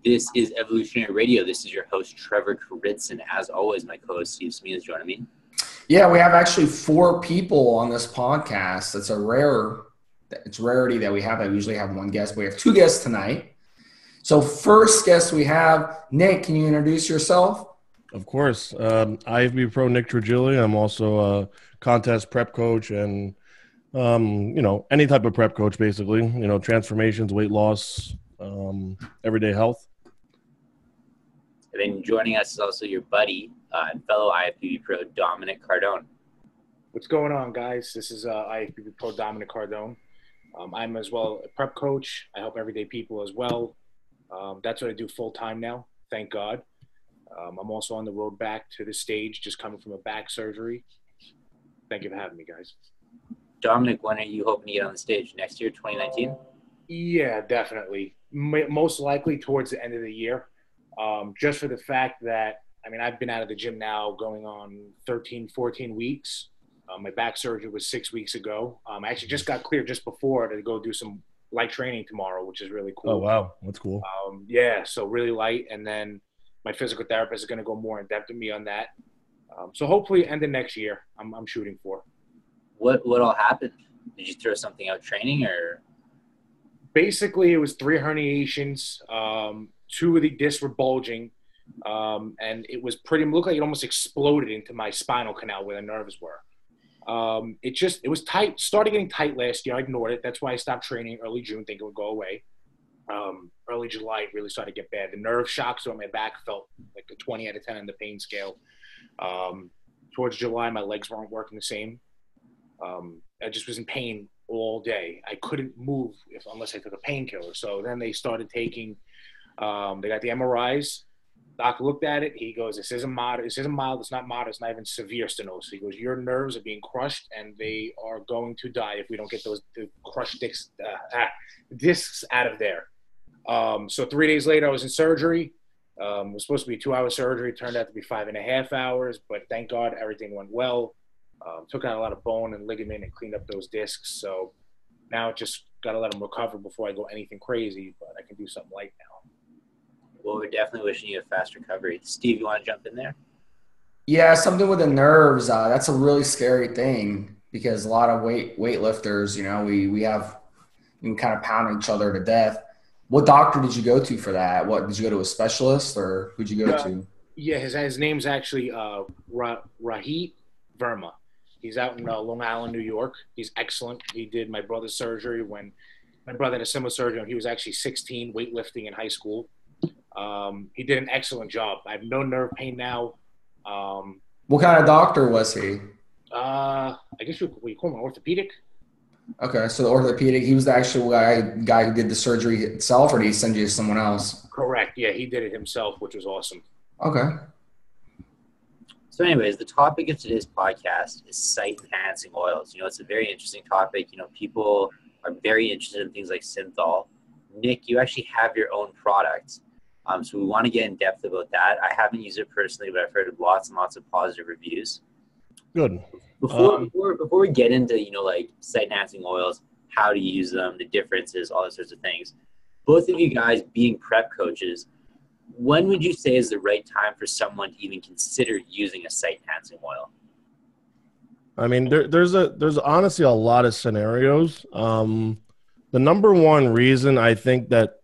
This is Evolutionary Radio. This is your host, Trevor Kouritzin. As always, my co-host, Steve Smith, is joining me. Yeah, we have actually 4 people on this podcast. It's rarity that we have. I usually have one guest. We have 2 guests tonight. So first guest we have, Nick, can you introduce yourself? Of course. IFBB Pro Nick Trigili. I'm also a contest prep coach and, any type of prep coach, basically. Transformations, weight loss, everyday health. And then joining us is also your buddy and fellow IFBB Pro, Dominick Cardone. What's going on, guys? This is IFBB Pro Dominick Cardone. I'm as well a prep coach. I help everyday people as well. That's what I do full time now, thank God. I'm also on the road back to the stage, just coming from a back surgery. Thank you for having me, guys. Dominick, when are you hoping to get on the stage? Next year, 2019? Yeah, definitely. Most likely towards the end of the year. Just for the fact that, I've been out of the gym now going on 13, 14 weeks. My back surgery was 6 weeks ago. I actually just got cleared just before to go do some light training tomorrow, which is really cool. Oh, wow. That's cool. So really light. And then my physical therapist is going to go more in depth with me on that. So hopefully end of next year, I'm shooting for. What all happened? Did you throw something out training or? Basically, it was 3 herniations. 2 of the discs were bulging. And it looked like it almost exploded into my spinal canal where the nerves were. It was tight, started getting tight last year. I ignored it. That's why I stopped training early June, thinking it would go away. Early July, it really started to get bad. The nerve shocks on my back felt like a 20 out of 10 on the pain scale. Towards July, my legs weren't working the same. I just was in pain all day. I couldn't move unless I took a painkiller. So then they started taking, they got the MRIs. Doc looked at it. He goes, this isn't mild. It's not moderate. It's not even severe stenosis. He goes, your nerves are being crushed and they are going to die if we don't get the crushed discs out of there. So 3 days later, I was in surgery. It was supposed to be a 2-hour surgery. It turned out to be 5.5 hours, but thank God everything went well. Took out a lot of bone and ligament and cleaned up those discs. So now just got to let them recover before I go anything crazy, but I can do something light now. Well, we're definitely wishing you a fast recovery. Steve, you want to jump in there? Yeah, something with the nerves. That's a really scary thing because a lot of weightlifters, we can kind of pound each other to death. What doctor did you go to for that? What did you go to, a specialist or who'd you go to? Yeah, his name's actually Rahit Verma. He's out in Long Island, New York. He's excellent. He did my brother's surgery when my brother had a similar surgery when he was actually 16, weightlifting in high school. He did an excellent job. I have no nerve pain now. What kind of doctor was he? I guess you call him an orthopedic. Okay, so the orthopedic, he was the actual guy who did the surgery itself, or did he send you to someone else? Correct. Yeah, he did it himself, which was awesome. Okay. So anyways, the topic of today's podcast is site-enhancing oils. It's a very interesting topic. People are very interested in things like synthol. Nick, you actually have your own product. So we want to get in depth about that. I haven't used it personally, but I've heard lots and lots of positive reviews. Good. Before we get into, site-enhancing oils, how to use them, the differences, all those sorts of things, both of you guys being prep coaches, when would you say is the right time for someone to even consider using a site-enhancing oil? There's honestly a lot of scenarios. The number one reason I think that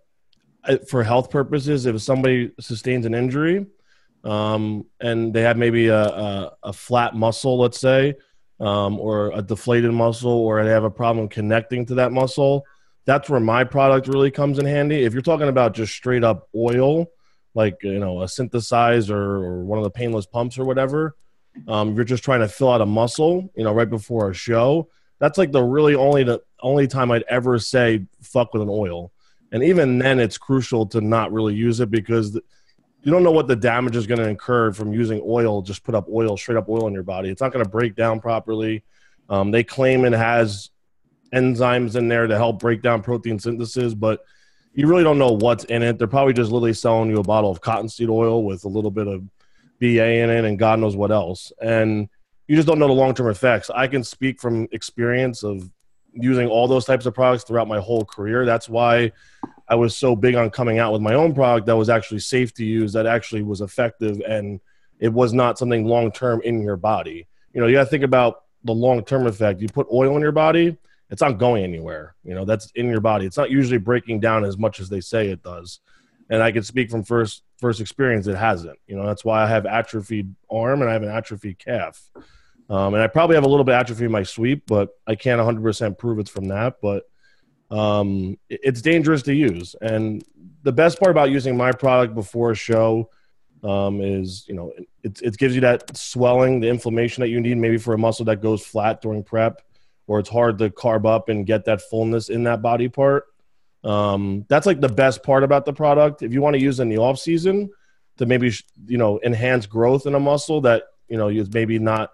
for health purposes, if somebody sustains an injury and they have maybe a flat muscle, let's say, or a deflated muscle, or they have a problem connecting to that muscle, that's where my product really comes in handy. If you're talking about just straight up oil, like, a synthesizer or one of the painless pumps or whatever, you're just trying to fill out a muscle, right before a show. That's like the only time I'd ever say fuck with an oil. And even then it's crucial to not really use it because you don't know what the damage is going to incur from using oil. Just put up oil, straight up oil in your body. It's not going to break down properly. They claim it has enzymes in there to help break down protein synthesis, but you really don't know what's in it. They're probably just literally selling you a bottle of cottonseed oil with a little bit of BA in it and God knows what else. And you just don't know the long-term effects. I can speak from experience of using all those types of products throughout my whole career. That's why I was so big on coming out with my own product that was actually safe to use, that actually was effective, and it was not something long-term in your body. You know, you got to think about the long-term effect. You put oil in your body, it's not going anywhere. You know, that's in your body. It's not usually breaking down as much as they say it does. And I can speak from first experience, it hasn't. You know, that's why I have atrophied arm and I have an atrophied calf. And I probably have a little bit of atrophy in my sweep, but I can't 100% prove it's from that. But it's dangerous to use. And the best part about using my product before a show is, you know, it gives you that swelling, the inflammation that you need maybe for a muscle that goes flat during prep, or it's hard to carb up and get that fullness in that body part. That's like the best part about the product. If you want to use it in the off season to maybe, you know, enhance growth in a muscle that, you know, is maybe not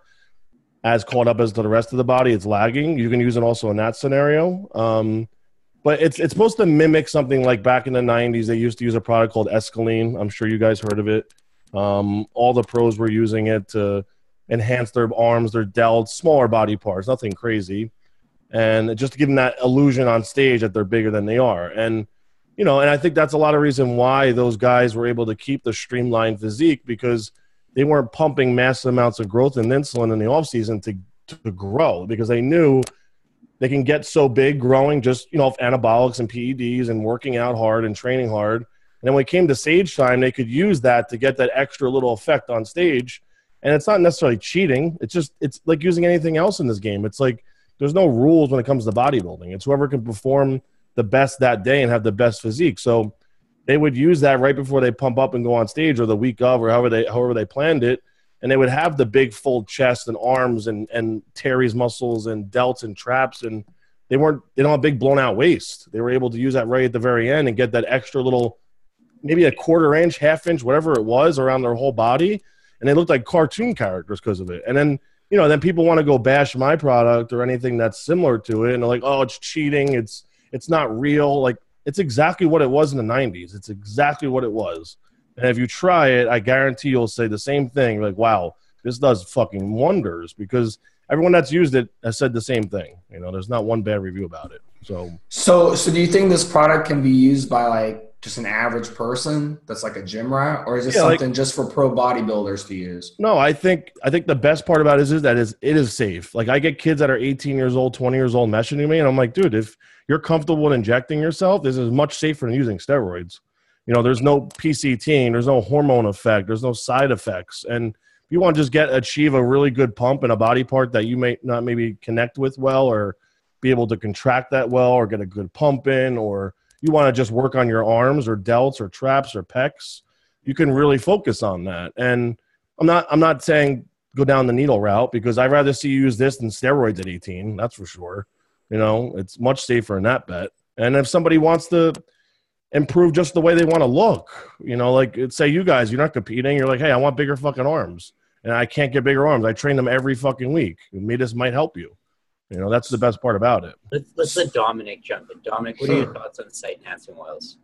as caught up as to the rest of the body, it's lagging, you can use it also in that scenario. But it's supposed to mimic something like back in the 90s. They used to use a product called Escalene. I'm sure you guys heard of it. All the pros were using it to enhance their arms, their delts, smaller body parts, nothing crazy. And just to give them that illusion on stage that they're bigger than they are. And, you know, and I think that's a lot of reason why those guys were able to keep the streamlined physique, because they weren't pumping massive amounts of growth and insulin in the off season to grow, because they knew they can get so big growing just, you know, off anabolics and PEDs and working out hard and training hard. And then when it came to stage time, they could use that to get that extra little effect on stage. And it's not necessarily cheating. It's like using anything else in this game. It's like there's no rules when it comes to bodybuilding. It's whoever can perform the best that day and have the best physique. So they would use that right before they pump up and go on stage, or the week of, or however they planned it. And they would have the big full chest and arms and Terry's muscles and delts and traps. And they don't have big blown out waist. They were able to use that right at the very end and get that extra little, maybe a quarter inch, half inch, whatever it was, around their whole body. And they looked like cartoon characters because of it. And then, you know, then people want to go bash my product or anything that's similar to it. And they're like, oh, it's cheating. It's not real. Like, it's exactly what it was in the 90s. It's exactly what it was. And if you try it, I guarantee you'll say the same thing. Like, wow, this does fucking wonders, because everyone that's used it has said the same thing. You know, there's not one bad review about it. So do you think this product can be used by like just an average person that's like a gym rat, or is it something just for pro bodybuilders to use? No, I think the best part about it is that it is safe. Like, I get kids that are 18 years old, 20 years old messaging me, and I'm like, dude, if you're comfortable in injecting yourself, this is much safer than using steroids. You know, there's no PCTing, there's no hormone effect, there's no side effects. And if you want to just achieve a really good pump in a body part that you may not maybe connect with well, or be able to contract that well, or get a good pump in, or you want to just work on your arms or delts or traps or pecs, you can really focus on that. And I'm not saying go down the needle route, because I'd rather see you use this than steroids at 18. That's for sure. You know, it's much safer in that bet. And if somebody wants to improve just the way they want to look, you know, like, say you guys, you're not competing. You're like, hey, I want bigger fucking arms, and I can't get bigger arms. I train them every fucking week. Maybe this might help you. You know, that's the best part about it. Let's let Dominick jump in. Dominick, what are your thoughts on site enhancing oils?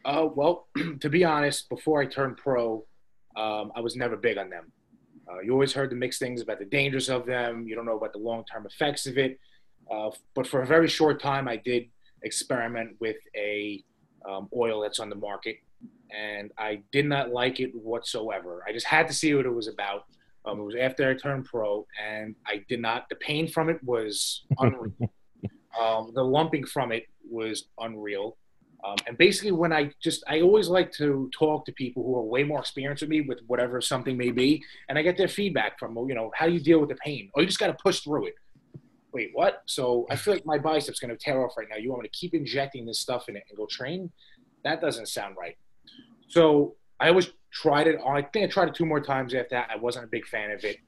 Well, to be honest, before I turned pro, I was never big on them. You always heard the mixed things about the dangers of them. You don't know about the long-term effects of it. But for a very short time, I did experiment with a oil that's on the market, and I did not like it whatsoever. I just had to see what it was about. It was after I turned pro, and I did not. The pain from it was unreal. The lumping from it was unreal. And basically, when I always like to talk to people who are way more experienced with me with whatever something may be, and I get their feedback from, you know, how do you deal with the pain? Oh, you just got to push through it. Wait, what? So I feel like my bicep's going to tear off right now. You want me to keep injecting this stuff in it and go train? That doesn't sound right. So I always tried it. I think I tried it 2 more times after that. I wasn't a big fan of it.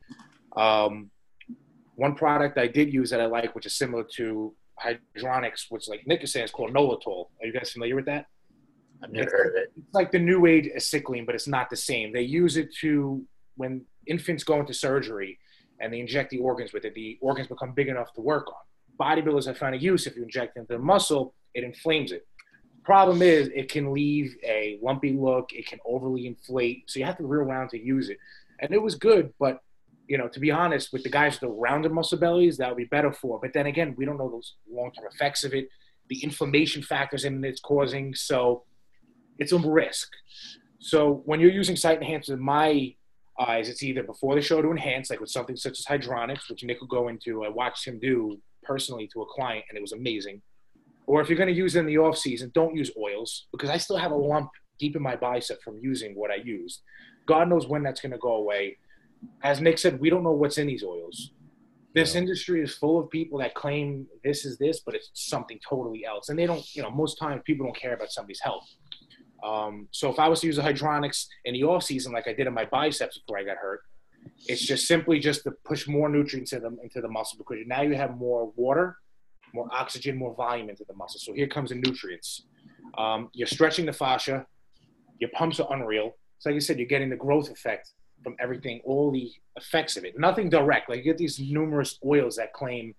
One product I did use that I like, which is similar to hydronics, which, like Nick is saying, is called Nolotol. Are you guys familiar with that? I've never heard of it. It's like the new age acetylene, but it's not the same. They use it to, when infants go into surgery and they inject the organs with it, the organs become big enough to work on. Bodybuilders have found a use. If you inject into the muscle, it inflames it. Problem is, it can leave a lumpy look. It can overly inflate. So you have to be real round to use it. And it was good, but, you know, to be honest, with the guys with the rounded muscle bellies, that would be better for. But then again, we don't know those long-term effects of it. the inflammation factors in it's causing. So it's a risk. So when you're using site enhancers, in my eyes, it's either before the show to enhance, like with something such as hydronics, which Nick will go into. I watched him do personally to a client, and it was amazing. Or if you're going to use it in the off season, don't use oils, because I still have a lump deep in my bicep from using what I used. God knows when that's going to go away. As Nick said, we don't know what's in these oils. This industry is full of people that claim this is this, but it's something totally else. And they don't, most times people don't care about somebody's health. So if I was to use the hydronics in the off season, like I did in my biceps before I got hurt, it's just simply just to push more nutrients into the muscle, because now you have more water, more oxygen, more volume into the muscle. So here comes the nutrients. You're stretching the fascia. Your pumps are unreal. So like I said, you're getting the growth effect from everything, all the effects of it. Nothing direct. Like you get these numerous oils that claim,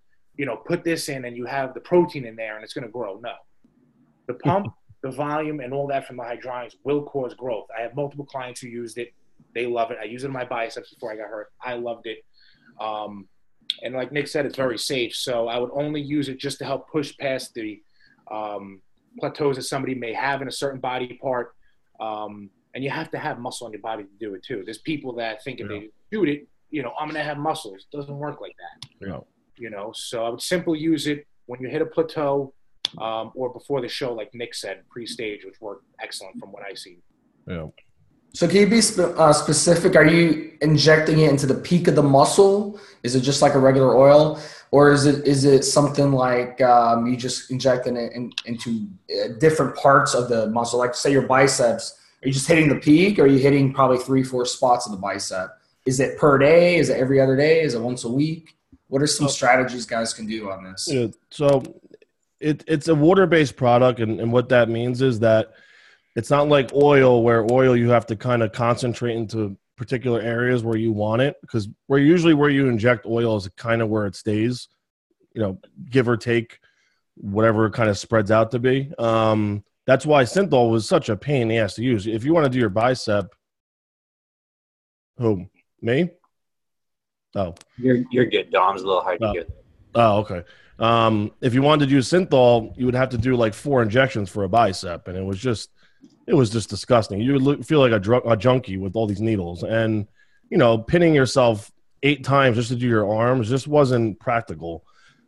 put this in and you have the protein in there and it's going to grow. No. The pump, the volume, and all that from the hydronics will cause growth. I have multiple clients who used it. They love it. I used it in my biceps before I got hurt. I loved it. And like Nick said, it's very safe. So I would only use it just to help push past the plateaus that somebody may have in a certain body part. And you have to have muscle on your body to do it too. There's people that think if they do it, I'm going to have muscles. It doesn't work like that. Yeah. So I would simply use it when you hit a plateau or before the show, like Nick said, pre-stage, which worked excellent from what I see. Yeah. So can you be specific? Are you injecting it into the peak of the muscle? Is it just like a regular oil? Or is it something like you just injecting it into different parts of the muscle? Like say your biceps, are you just hitting the peak, or are you hitting probably 3-4 spots of the bicep? Is it per day? Is it every other day? Is it once a week? What are some strategies guys can do on this? Yeah, so it's a water-based product, and what that means is that it's not like oil, where oil you have to kind of concentrate into particular areas where you want it, because where you inject oil is kind of where it stays, give or take whatever it kind of spreads out to be. That's why synthol was such a pain in the ass to use. If you want to do your bicep, who? Me? Oh. You're good. Dom's a little hard to hear. Oh, okay. If you wanted to do synthol, you would have to do like 4 injections for a bicep, and it was just disgusting. You would feel like a junkie with all these needles, and pinning yourself 8 times just to do your arms just wasn't practical.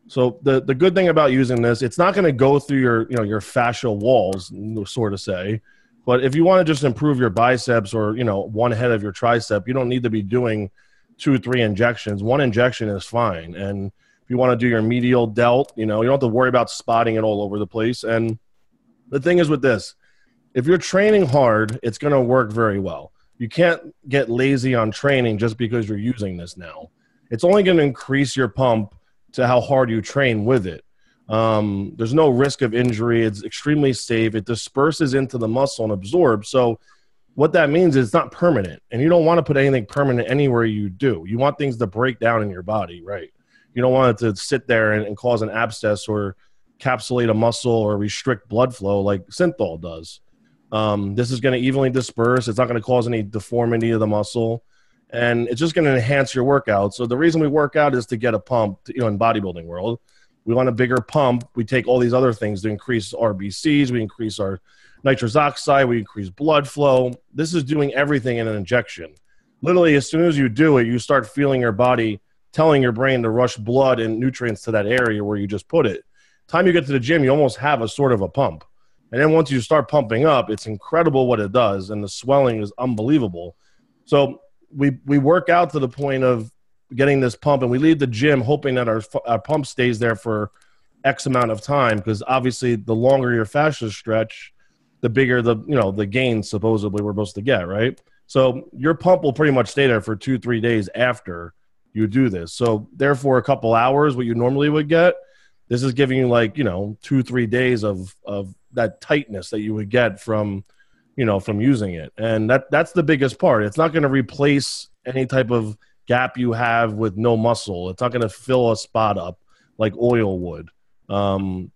So the good thing about using this, it's not going to go through your fascial walls, sort of say. But if you want to just improve your biceps or one head of your tricep, you don't need to be doing 2-3 injections. 1 injection is fine. And if you want to do your medial delt, you don't have to worry about spotting it all over the place. And the thing is with this, if you're training hard, it's going to work very well. You can't get lazy on training just because you're using this now. It's only going to increase your pump to how hard you train with it. There's no risk of injury. It's extremely safe. It disperses into the muscle and absorbs. So what that means is it's not permanent, and you don't want to put anything permanent anywhere you do. You want things to break down in your body, right? You don't want it to sit there and cause an abscess or capsulate a muscle or restrict blood flow like synthol does. This is going to evenly disperse. It's not going to cause any deformity of the muscle, and it's just going to enhance your workout. So the reason we work out is to get a pump, in bodybuilding world. We want a bigger pump. We take all these other things to increase RBCs. We increase our nitrous oxide. We increase blood flow. This is doing everything in an injection. Literally, as soon as you do it, you start feeling your body telling your brain to rush blood and nutrients to that area where you just put it. Time you get to the gym, you almost have a sort of a pump. And then once you start pumping up, it's incredible what it does, and the swelling is unbelievable. So we work out to the point of getting this pump, and we leave the gym hoping that our pump stays there for X amount of time, because obviously the longer your fascia stretch, the bigger the gain supposedly we're supposed to get, right? So your pump will pretty much stay there for 2-3 days after you do this. So therefore, a couple hours, what you normally would get, this is giving you 2-3 days of that tightness that you would get from using it. And that's the biggest part. It's not going to replace any type of gap you have with no muscle. It's not going to fill a spot up like oil would.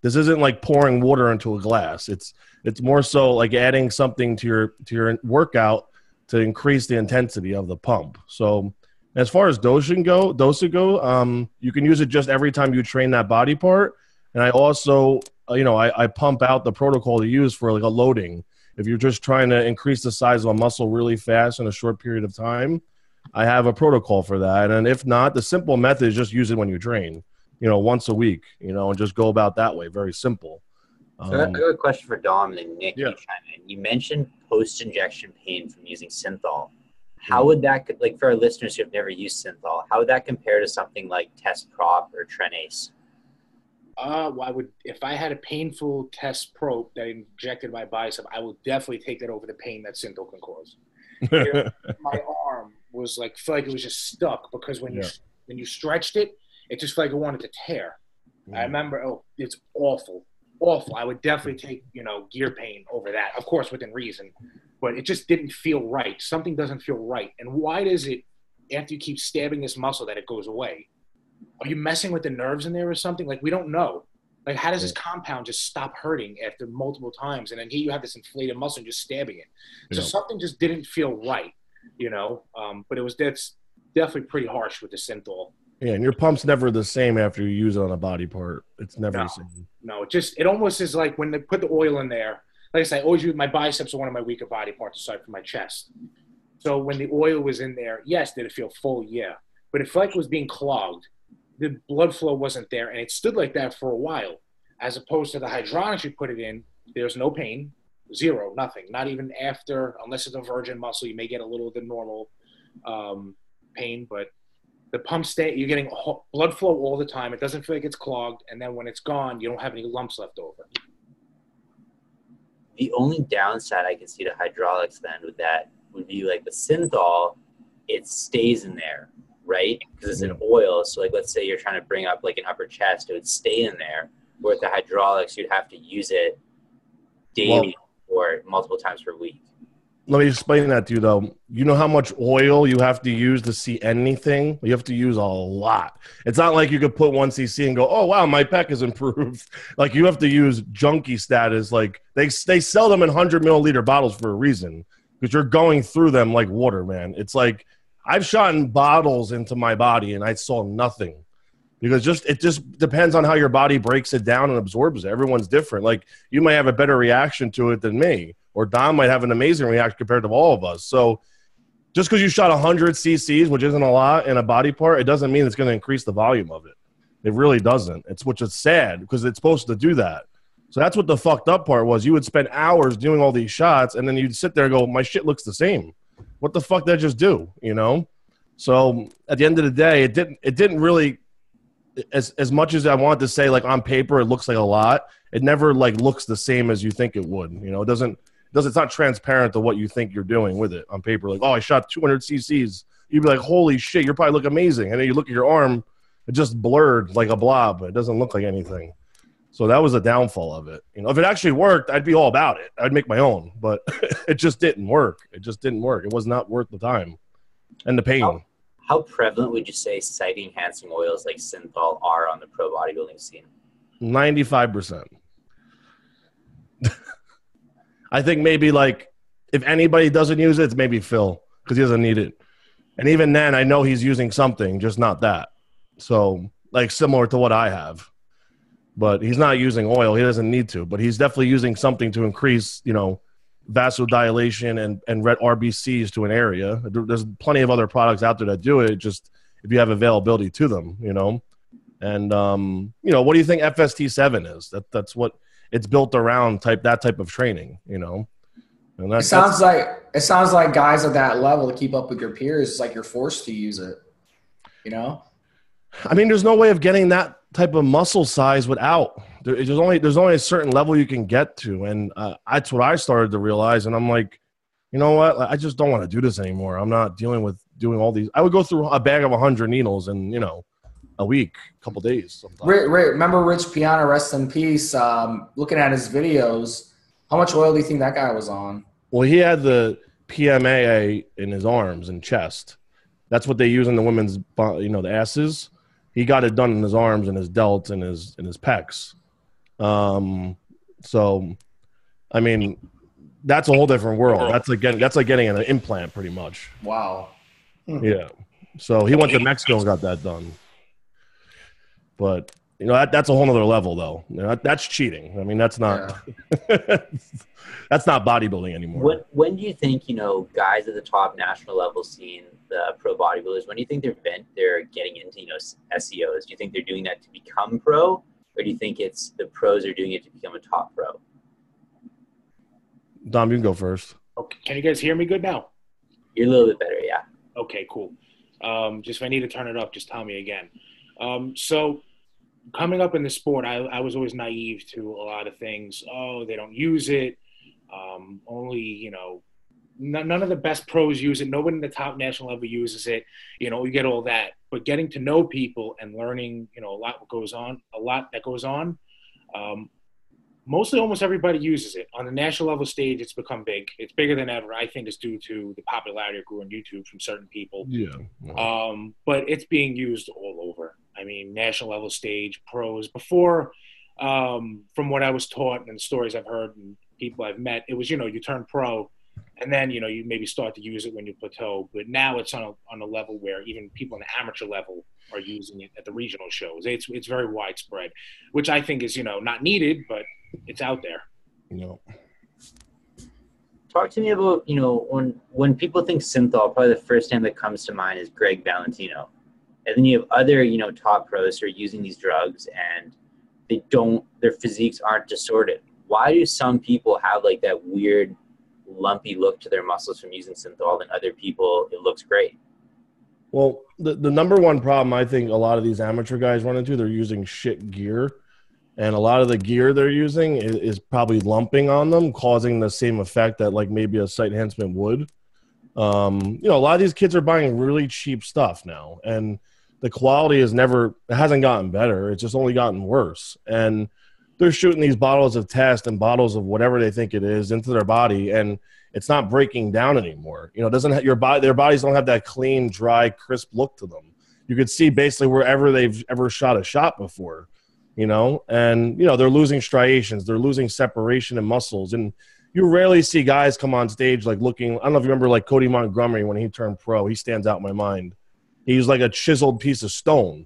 This isn't like pouring water into a glass. It's more so like adding something to your workout to increase the intensity of the pump. So as far as dosage go, you can use it just every time you train that body part. And I also, I pump out the protocol to use for like a loading. If you're just trying to increase the size of a muscle really fast in a short period of time, I have a protocol for that. And if not, the simple method is just use it when you train, once a week, and just go about that way. Very simple. So I got a question for Dom and Nick. Yeah. You mentioned post-injection pain from using synthol. How would that, like for our listeners who have never used synthol, how would that compare to something like Test Prop or Trenace? If I had a painful test probe that injected my bicep, I would definitely take that over the pain that synthol can cause. My arm was like, felt like it was just stuck because when you stretched it, it just felt like it wanted to tear. I remember, it's awful. I would definitely take, gear pain over that, of course, within reason, but it just didn't feel right. Something doesn't feel right. And why does it, after you keep stabbing this muscle, that it goes away? Are you messing with the nerves in there or something? Like, we don't know. Like, how does this compound just stop hurting after multiple times? And then here you have this inflated muscle and just stabbing it. So something just didn't feel right, but that's definitely pretty harsh with the synthol. Yeah, and your pump's never the same after you use it on a body part. It's never the same. No, it almost is like when they put the oil in there. Like I said, I always use my biceps are one of my weaker body parts aside from my chest. So when the oil was in there, yes, did it feel full? Yeah. But it felt like it was being clogged. The blood flow wasn't there, and it stood like that for a while. As opposed to the hydronics you put it in, there's no pain, zero, nothing. Not even after, unless it's a virgin muscle, you may get a little of the normal pain, but the pump you're getting blood flow all the time. It doesn't feel like it's clogged, and then when it's gone, you don't have any lumps left over. The only downside I can see to hydraulics then with that would be like the synthol, it stays in there, right? Because it's an oil. So like, let's say you're trying to bring up like an upper chest, it would stay in there. Where with the hydraulics, you'd have to use it daily or multiple times per week. Let me explain that to you, though. You know how much oil you have to use to see anything? You have to use a lot. It's not like you could put 1 cc and go, oh, wow, my pec has improved. Like, you have to use junkie status. Like, they sell them in 100 milliliter bottles for a reason because you're going through them like water, man. It's like I've shot in bottles into my body, and I saw nothing. Because it just depends on how your body breaks it down and absorbs it. Everyone's different. Like, you might have a better reaction to it than me, or Dom might have an amazing reaction compared to all of us. So just because you shot 100 cc's, which isn't a lot in a body part, it doesn't mean it's going to increase the volume of it. It really doesn't. Which is sad because it's supposed to do that. So that's what the fucked up part was. You would spend hours doing all these shots, and then you'd sit there and go, my shit looks the same. What the fuck did I just do? So at the end of the day, it didn't really. As much as I wanted to say, like, on paper it looks like a lot, it never like looks the same as you think it would. It's not transparent to what you think you're doing with it on paper. Like, oh, I shot 200 cc's. You'd be like, holy shit, you probably look amazing. And then you look at your arm, it just blurred like a blob. It doesn't look like anything. So that was a downfall of it. If it actually worked, I'd be all about it. I'd make my own, but it just didn't work. It was not worth the time and the pain. How prevalent would you say site-enhancing oils like synthol are on the pro bodybuilding scene? 95%. I think maybe like if anybody doesn't use it, it's maybe Phil because he doesn't need it. And even then, I know he's using something, just not that. So like similar to what I have. But he's not using oil. He doesn't need to. But he's definitely using something to increase, vasodilation and red RBCs to an area. There's plenty of other products out there that do it, just if you have availability to them, And, what do you think FST7 is? That's what it's built around, that type of training, And it sounds like guys at that level to keep up with your peers, it's like you're forced to use it, I mean, there's no way of getting that type of muscle size without. There's only a certain level you can get to, and that's what I started to realize. And I'm like, you know what? I just don't want to do this anymore. I'm not dealing with doing all these. I would go through a bag of 100 needles in a week, a couple days. Sometimes. Remember Rich Piana, rest in peace. Looking at his videos, how much oil do you think that guy was on? Well, he had the PMAA in his arms and chest. That's what they use in the women's, the asses. He got it done in his arms and his delts and his pecs. So, I mean, that's a whole different world. That's like getting an implant, pretty much. Wow. Yeah. So he went to Mexico and got that done. But You know, that's a whole nother level, though. You know, that's cheating. I mean, that's not that's not bodybuilding anymore. When do you think, you know, guys at the top national level seeing the pro bodybuilders, when do you think they're getting into, you know, SEOs? Do you think they're doing that to become pro, or do you think it's the pros are doing it to become a top pro? Dom, you can go first. Okay. Can you guys hear me good now? You're a little bit better, yeah. Okay, cool. Just if I need to turn it up, just tell me again. So coming up in the sport, I was always naive to a lot of things. Oh, they don't use it. Only, you know, none of the best pros use it. Nobody in the top national level uses it. You know, you get all that. But getting to know people and learning, you know, a lot that goes on. Mostly almost everybody uses it. On the national level stage, it's become big. It's bigger than ever. I think it's due to the popularity it grew on YouTube from certain people. Yeah. But it's being used all over. I mean, national level stage, pros. Before, from what I was taught and the stories I've heard and people I've met, it was, you know, you turn pro and then, you know, you maybe start to use it when you plateau. But now it's on a level where even people on the amateur level are using it at the regional shows. It's very widespread, which I think is, you know, not needed, but it's out there. No. Talk to me about, you know, when people think synthol, probably the first name that comes to mind is Greg Valentino. And then you have other, you know, top pros who are using these drugs and their physiques aren't distorted. Why do some people have like that weird lumpy look to their muscles from using synthol, and other people, it looks great? Well, the number one problem I think a lot of these amateur guys run into, they're using shit gear. And a lot of the gear they're using is probably lumping on them, causing the same effect that like maybe a site enhancement would. You know, a lot of these kids are buying really cheap stuff now, and the quality it hasn't gotten better. It's just only gotten worse. And they're shooting these bottles of test and bottles of whatever they think it is into their body, and it's not breaking down anymore. You know, their bodies don't have that clean, dry, crisp look to them. You could see basically wherever they've ever shot a shot before. You know, and, you know, they're losing striations. They're losing separation in muscles. And you rarely see guys come on stage like looking, I don't know if you remember like Cody Montgomery when he turned pro. He stands out in my mind. He's like a chiseled piece of stone.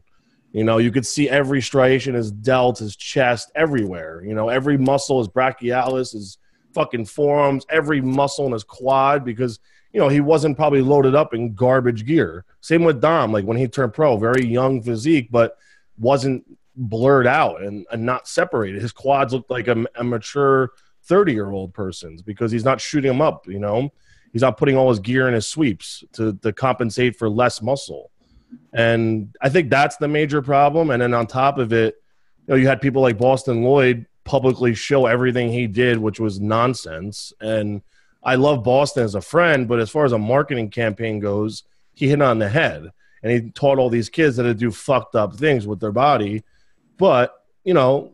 You know, you could see every striation, his delt, his chest, everywhere. You know, every muscle, his brachialis, his fucking forearms, every muscle in his quad, because, you know, he wasn't probably loaded up in garbage gear. Same with Dom, like when he turned pro, very young physique, but wasn't blurred out and not separated. His quads looked like a mature 30-year-old person's because he's not shooting them up, you know. He's not putting all his gear in his sweeps to compensate for less muscle. And I think that's the major problem. And then on top of it, you know, you had people like Boston Lloyd publicly show everything he did, which was nonsense. And I love Boston as a friend, but as far as a marketing campaign goes, he hit on the head. And he taught all these kids how to do fucked up things with their body. But, you know,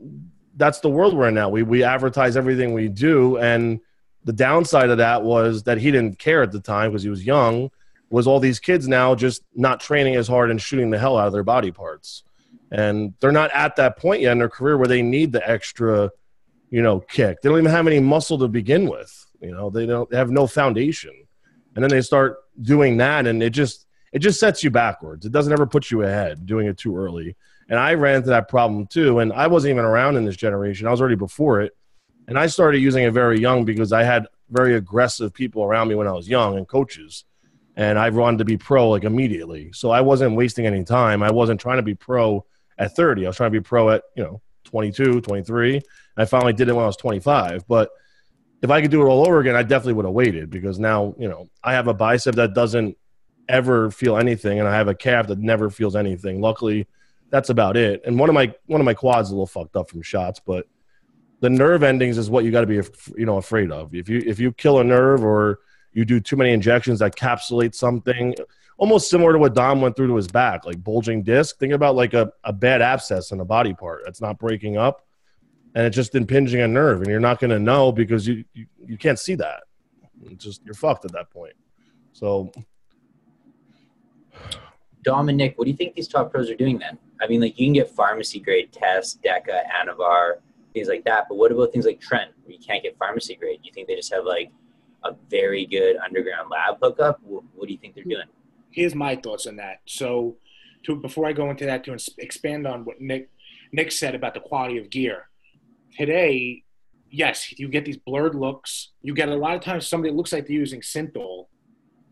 that's the world we're in now. We advertise everything we do, and the downside of that was that he didn't care at the time because he was young, was all these kids now just not training as hard and shooting the hell out of their body parts. And they're not at that point yet in their career where they need the extra, you know, kick. They don't even have any muscle to begin with. You know, they have no foundation. And then they start doing that, and it just sets you backwards. It doesn't ever put you ahead doing it too early. And I ran into that problem too. And I wasn't even around in this generation. I was already before it. And I started using it very young because I had very aggressive people around me when I was young and coaches. And I wanted to be pro like immediately. So I wasn't wasting any time. I wasn't trying to be pro at 30. I was trying to be pro at, you know, 22, 23. And I finally did it when I was 25. But if I could do it all over again, I definitely would have waited, because now, you know, I have a bicep that doesn't ever feel anything, and I have a calf that never feels anything. Luckily, that's about it. And one of my quads is a little fucked up from shots, but the nerve endings is what you got to be, you know, afraid of. If you kill a nerve or you do too many injections that capsulate something, almost similar to what Dom went through to his back, like bulging disc. Think about like a bad abscess in a body part that's not breaking up, and it's just impinging a nerve, and you're not going to know because you can't see that. It's just, you're fucked at that point. So, Dominick, what do you think these top pros are doing then? I mean, like, you can get pharmacy grade tests, DECA, Anavar, things like that. But what about things like Trent, where you can't get pharmacy grade? Do you think they just have like a very good underground lab hookup? What do you think they're doing? Here's my thoughts on that. So before I go into that, to expand on what Nick Nick said about the quality of gear. Today, yes, you get these blurred looks. You get a lot of times somebody that looks like they're using synthol,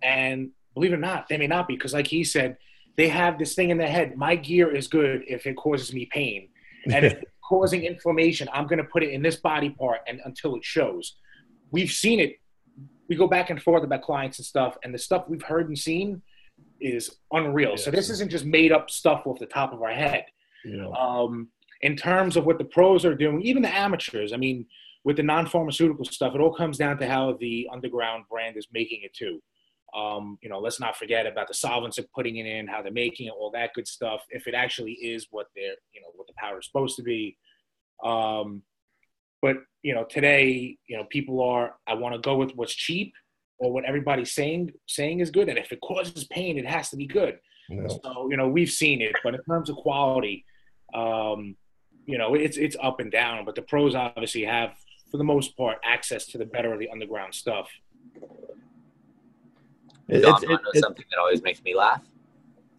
and believe it or not, they may not be, because like he said, they have this thing in their head, my gear is good if it causes me pain. And if it's causing inflammation, I'm going to put it in this body part and until it shows. We've seen it. We go back and forth about clients and stuff, and the stuff we've heard and seen is unreal. Yes. So this isn't just made up stuff off the top of our head. Yeah. In terms of what the pros are doing, even the amateurs, I mean, with the non-pharmaceutical stuff, it all comes down to how the underground brand is making it too. You know, let's not forget about the solvents they're putting it in, how they're making it, all that good stuff. If it actually is what they're, you know, what the powder is supposed to be. But, you know, today, you know, people are, I want to go with what's cheap or what everybody's saying is good. And if it causes pain, it has to be good. Yeah. So, you know, we've seen it, but in terms of quality, you know, it's up and down, but the pros obviously have, for the most part, access to the better of the underground stuff. Something that always makes me laugh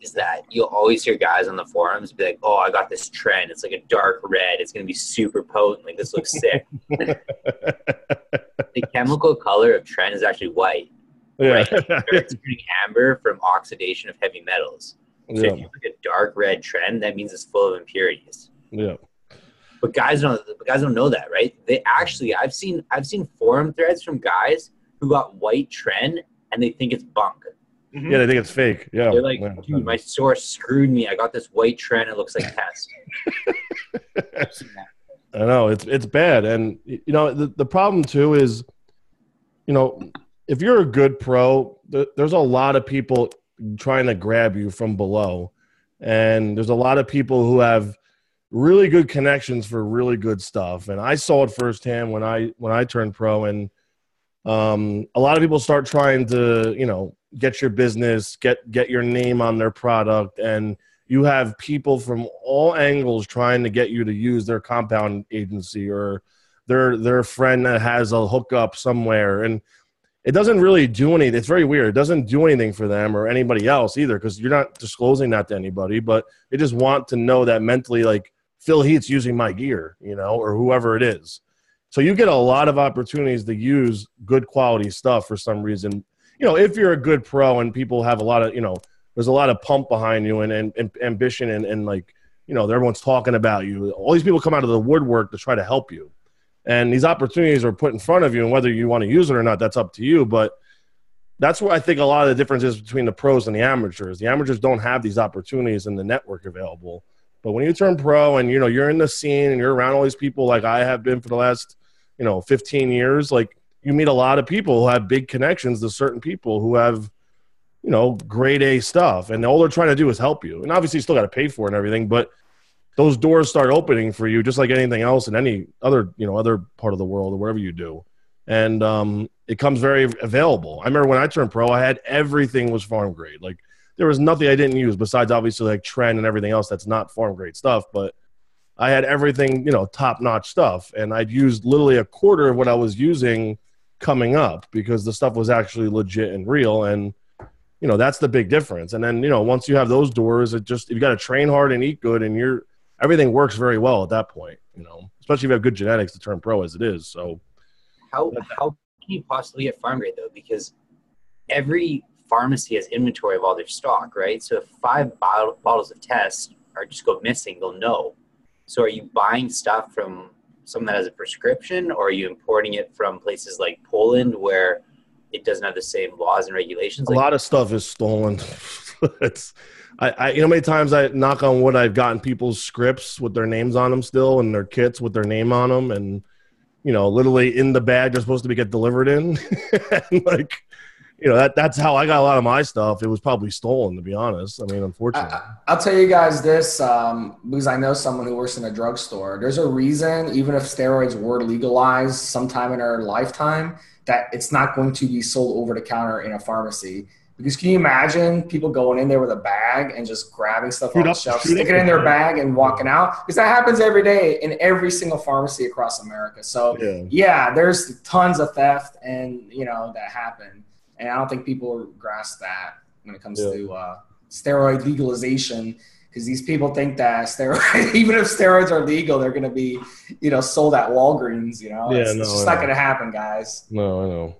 is that you'll always hear guys on the forums be like, oh, I got this trend. It's like a dark red. It's going to be super potent. Like, this looks sick. The chemical color of trend is actually white. Yeah. Right? It's turning amber from oxidation of heavy metals. So if you look at dark red trend, that means it's full of impurities. Yeah. But guys don't know that, right? They actually, I've seen forum threads from guys who got white trend and they think it's bunk. Mm-hmm. Yeah, they think it's fake. Yeah. They're like, dude, my source screwed me. I got this white trend. It looks like test. I know, it's bad. And, you know, the problem too is, you know, if you're a good pro, there's a lot of people trying to grab you from below. And there's a lot of people who have really good connections for really good stuff. And I saw it firsthand when I turned pro, and a lot of people start trying to, you know, get your business, get your name on their product, and you have people from all angles trying to get you to use their compound agency or their friend that has a hookup somewhere, and it doesn't really do anything. It's very weird. It doesn't do anything for them or anybody else either, because you're not disclosing that to anybody, but they just want to know that mentally, like, Phil Heath's using my gear, you know, or whoever it is. So you get a lot of opportunities to use good quality stuff for some reason. You know, if you're a good pro and people have a lot of, you know, there's a lot of pump behind you and ambition and like, you know, everyone's talking about you. All these people come out of the woodwork to try to help you. And these opportunities are put in front of you, and whether you want to use it or not, that's up to you. But that's where I think a lot of the difference is between the pros and the amateurs. The amateurs don't have these opportunities in the network available. But when you turn pro and, you know, you're in the scene and you're around all these people like I have been for the last, you know, 15 years, like, you meet a lot of people who have big connections to certain people who have, you know, grade A stuff. And all they're trying to do is help you. And obviously you still got to pay for it and everything, but those doors start opening for you just like anything else in any other, you know, other part of the world or wherever you do. And it comes very available. I remember when I turned pro, I had everything was farm grade. Like, there was nothing I didn't use besides obviously like trend and everything else that's not farm grade stuff. But I had everything, you know, top-notch stuff. And I'd used literally a quarter of what I was using coming up because the stuff was actually legit and real. And, you know, that's the big difference. And then, you know, once you have those doors, it just, you got to train hard and eat good, and everything works very well at that point, you know, especially if you have good genetics to turn pro as it is. So how can you possibly get farm grade though? Because every pharmacy has inventory of all their stock, right? So if 5 bottles of test are just go missing, they'll know. So are you buying stuff from someone that has a prescription, or are you importing it from places like Poland where it doesn't have the same laws and regulations? A lot of stuff is stolen. I you know, many times I knock on wood, I've gotten people's scripts with their names on them still, and their kits with their name on them, and, you know, literally in the bag they're supposed to get delivered in. And, like, you know, that's how I got a lot of my stuff. It was probably stolen, to be honest. I mean, unfortunately. I'll tell you guys this, because I know someone who works in a drugstore. There's a reason, even if steroids were legalized sometime in our lifetime, that it's not going to be sold over the counter in a pharmacy. Because can you imagine people going in there with a bag and just grabbing stuff off the shelf, sticking it in their bag and walking out? Because that happens every day in every single pharmacy across America. So, yeah, there's tons of theft and, you know, that happen. And I don't think people grasp that when it comes to steroid legalization. because these people think that steroids, even if steroids are legal, they're going to be, sold at Walgreens. It's just not going to happen, guys. No, I know.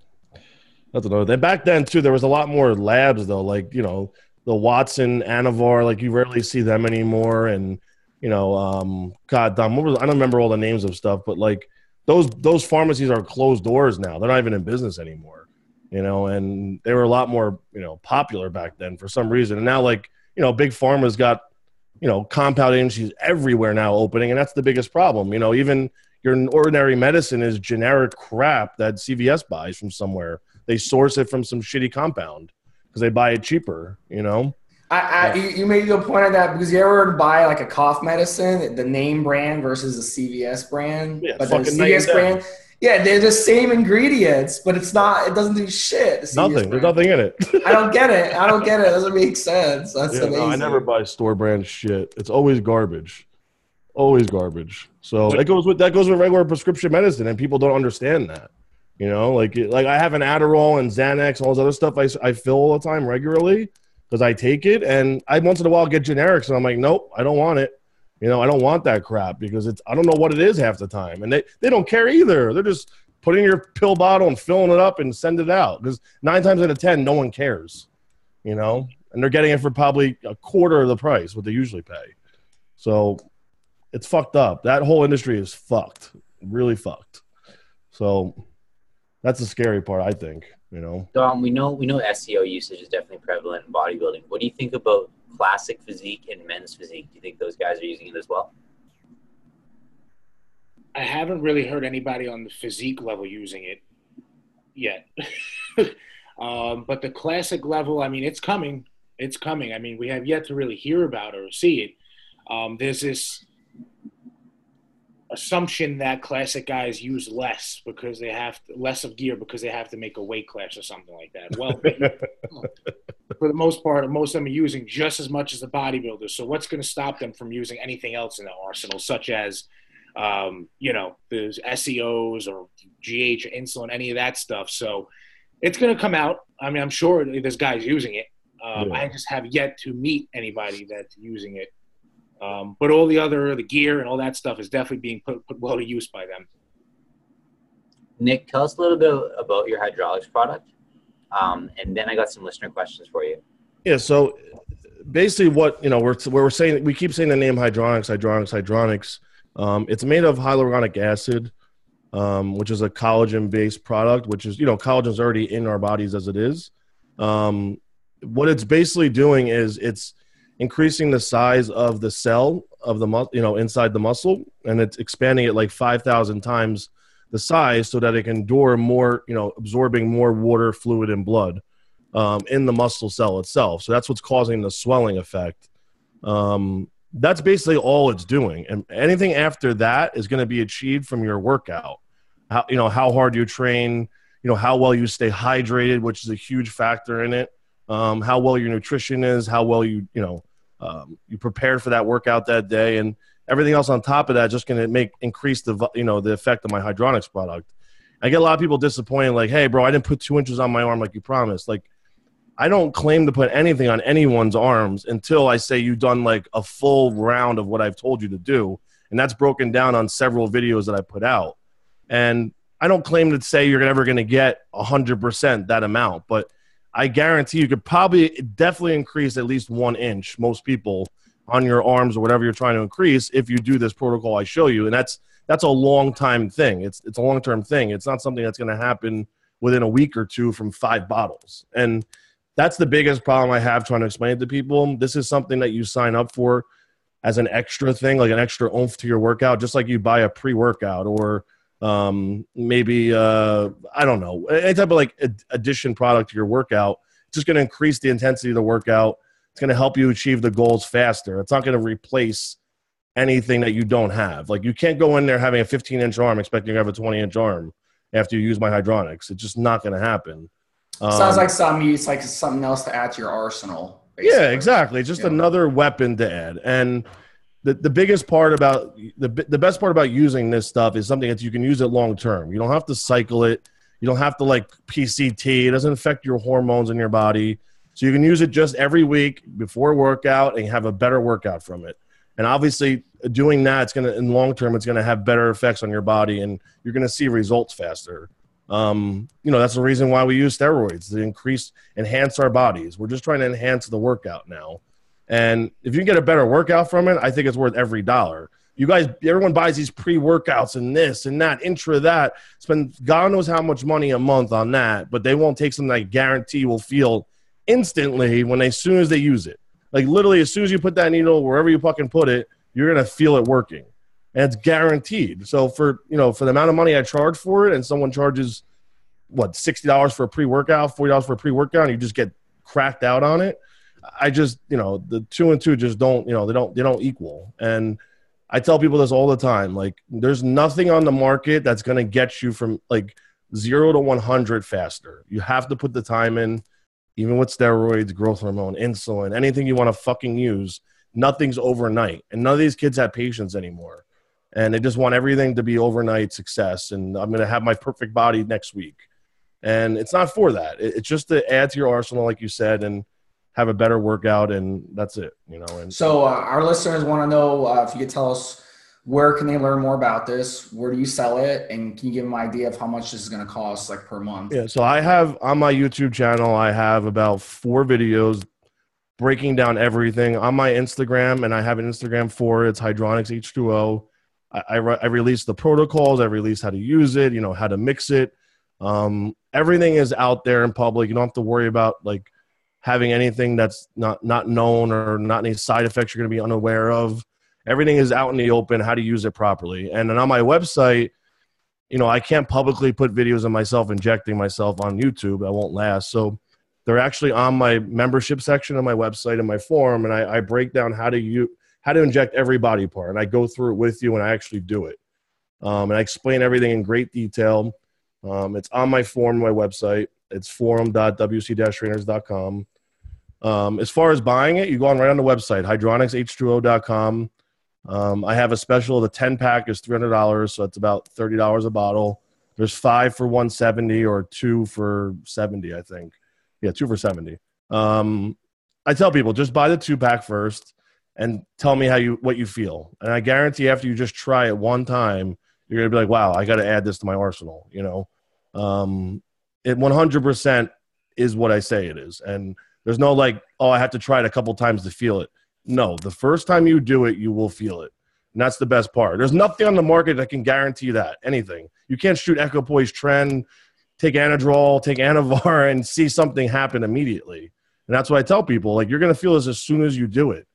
That's another thing. Back then too, there was a lot more labs though, like the Watson, Anavar, like you rarely see them anymore, and God, Dom, I don't remember all the names of stuff, but like those pharmacies are closed doors now. They're not even in business anymore, and they were a lot more popular back then for some reason. And now like big pharma's got compound agencies everywhere now opening, and that's the biggest problem. Even your ordinary medicine is generic crap that CVS buys from somewhere. They source it from some shitty compound because they buy it cheaper, You made a point of that because you ever buy like a cough medicine, the name brand versus the CVS brand, but the CVS brand, they're the same ingredients, but it doesn't do shit. Nothing. There's nothing in it. I don't get it. It doesn't make sense. That's amazing. No, I never buy store brand shit. It's always garbage. Always garbage. So that goes with regular prescription medicine, and people don't understand that. Like I have an Adderall and Xanax and all this other stuff I fill all the time regularly because I take it, and I once in a while get generics, and I'm like, nope, I don't want it. I don't want that crap because I don't know what it is half the time, and they don't care either. They're just putting your pill bottle and filling it up and send it out because 9 times out of 10, no one cares, and they're getting it for probably a quarter of the price what they usually pay. So it's fucked up. That whole industry is fucked, really fucked. So that's the scary part, I think, Dom, we know SEO usage is definitely prevalent in bodybuilding. What do you think about classic physique and men's physique? Do you think those guys are using it as well? I haven't really heard anybody on the physique level using it yet. But the classic level, it's coming. It's coming. We have yet to really hear about it or see it. There's this assumption that classic guys use less because they have less of gear because they have to make a weight class or something like that. Well, for the most part, most of them are using just as much as the bodybuilders. So what's going to stop them from using anything else in the arsenal, such as, there's SEOs or GH, insulin, any of that stuff. So it's going to come out. I'm sure there's guys using it. I just have yet to meet anybody that's using it. But all the gear and all that stuff is definitely being put well to use by them. Nick, tell us a little bit about your hydraulics product. And then I got some listener questions for you. Yeah. So basically what, we're saying, we keep saying the name hydronics. It's made of hyaluronic acid, which is a collagen-based product, which is, collagen is already in our bodies as it is. What it's basically doing is it's increasing the size of the cell of the inside the muscle, and it's expanding it like 5,000 times the size so that it can endure more, absorbing more water, fluid, and blood in the muscle cell itself. So that's what's causing the swelling effect. That's basically all it's doing, and anything after that is going to be achieved from your workout. How hard you train, how well you stay hydrated, which is a huge factor in it. How well your nutrition is, how well you prepared for that workout that day, and everything else on top of that just going to increase the effect of my hydronics product. I get a lot of people disappointed, like, hey, bro, I didn't put 2 inches on my arm like you promised. Like, I don't claim to put anything on anyone's arms until I say you've done like a full round of what I've told you to do, and that's broken down on several videos that I put out. And I don't claim to say you're ever going to get 100% that amount, but I guarantee you could definitely increase at least 1 inch, most people, on your arms or whatever you're trying to increase if you do this protocol I show you. And that's a long-time thing. It's a long-term thing. It's not something that's going to happen within a week or two from 5 bottles. And that's the biggest problem I have trying to explain it to people. This is something that you sign up for as an extra thing, like an extra oomph to your workout, just like you buy a pre-workout or maybe I don't know, any type of like addition product to your workout. It's just going to increase the intensity of the workout. It's going to help you achieve the goals faster. It's not going to replace anything that you don't have. Like, you can't go in there having a 15-inch arm expecting to have a 20-inch arm after you use my hydronics. It's just not going to happen. Sounds like something else to add to your arsenal. Basically. Yeah, exactly. It's just another weapon to add. And the biggest part about the best part about using this stuff is something that you can use it long term. You don't have to cycle it. You don't have to like PCT. It doesn't affect your hormones in your body. So you can use it just every week before workout and have a better workout from it. And obviously doing that, it's going to, in long term, it's going to have better effects on your body and you're going to see results faster. That's the reason why we use steroids, to enhance our bodies. We're just trying to enhance the workout now. And if you get a better workout from it, I think it's worth every dollar. You guys, everyone buys these pre-workouts and this and that, intra that, spend God knows how much money a month on that, but they won't take something I guarantee will feel instantly as soon as they use it. Like literally as soon as you put that needle wherever you fucking put it, you're going to feel it working. And it's guaranteed. So for the amount of money I charge for it, and someone charges $60 for a pre-workout, $40 for a pre-workout, and you just get cracked out on it. I just, the 2 and 2 just don't, they don't equal. And I tell people this all the time. Like, there's nothing on the market that's going to get you from like 0 to 100 faster. You have to put the time in, even with steroids, growth hormone, insulin, anything you want to fucking use. Nothing's overnight. And none of these kids have patience anymore. And they just want everything to be overnight success. And I'm going to have my perfect body next week. And it's not for that. It's just to add to your arsenal, like you said, and have a better workout, and that's it, And so our listeners want to know if you could tell us, where can they learn more about this? Where do you sell it? And can you give them an idea of how much this is going to cost, like, per month? Yeah, so I have on my YouTube channel, I have about 4 videos breaking down everything. On my Instagram, and I have an Instagram for it, it's Hydronics H2O. I release the protocols. I release how to use it, how to mix it. Everything is out there in public. You don't have to worry about like having anything that's not known or not any side effects you're going to be unaware of. Everything is out in the open, how to use it properly. And then on my website, I can't publicly put videos of myself injecting myself on YouTube. That won't last. So they're actually on my membership section of my website and my forum, and I break down how to inject every body part. And I go through it with you, and I actually do it. And I explain everything in great detail. It's on my forum, my website. It's forum.wc-trainers.com. As far as buying it, you go on right on the website, hydronics-h2o.com. I have a special. The 10-pack is $300, so it's about $30 a bottle. There's 5 for $170 or 2 for $70, I think. Yeah, 2 for $70. I tell people, just buy the 2-pack first and tell me what you feel. And I guarantee after you just try it one time, you're going to be like, wow, I got to add this to my arsenal, It 100% is what I say it is. And there's no like, oh, I have to try it a couple times to feel it. No, the first time you do it, you will feel it. And that's the best part. There's nothing on the market that can guarantee that, anything. You can't shoot Equipoise Trend, take Anadrol, take Anavar, and see something happen immediately. And that's what I tell people. Like, you're going to feel this as soon as you do it.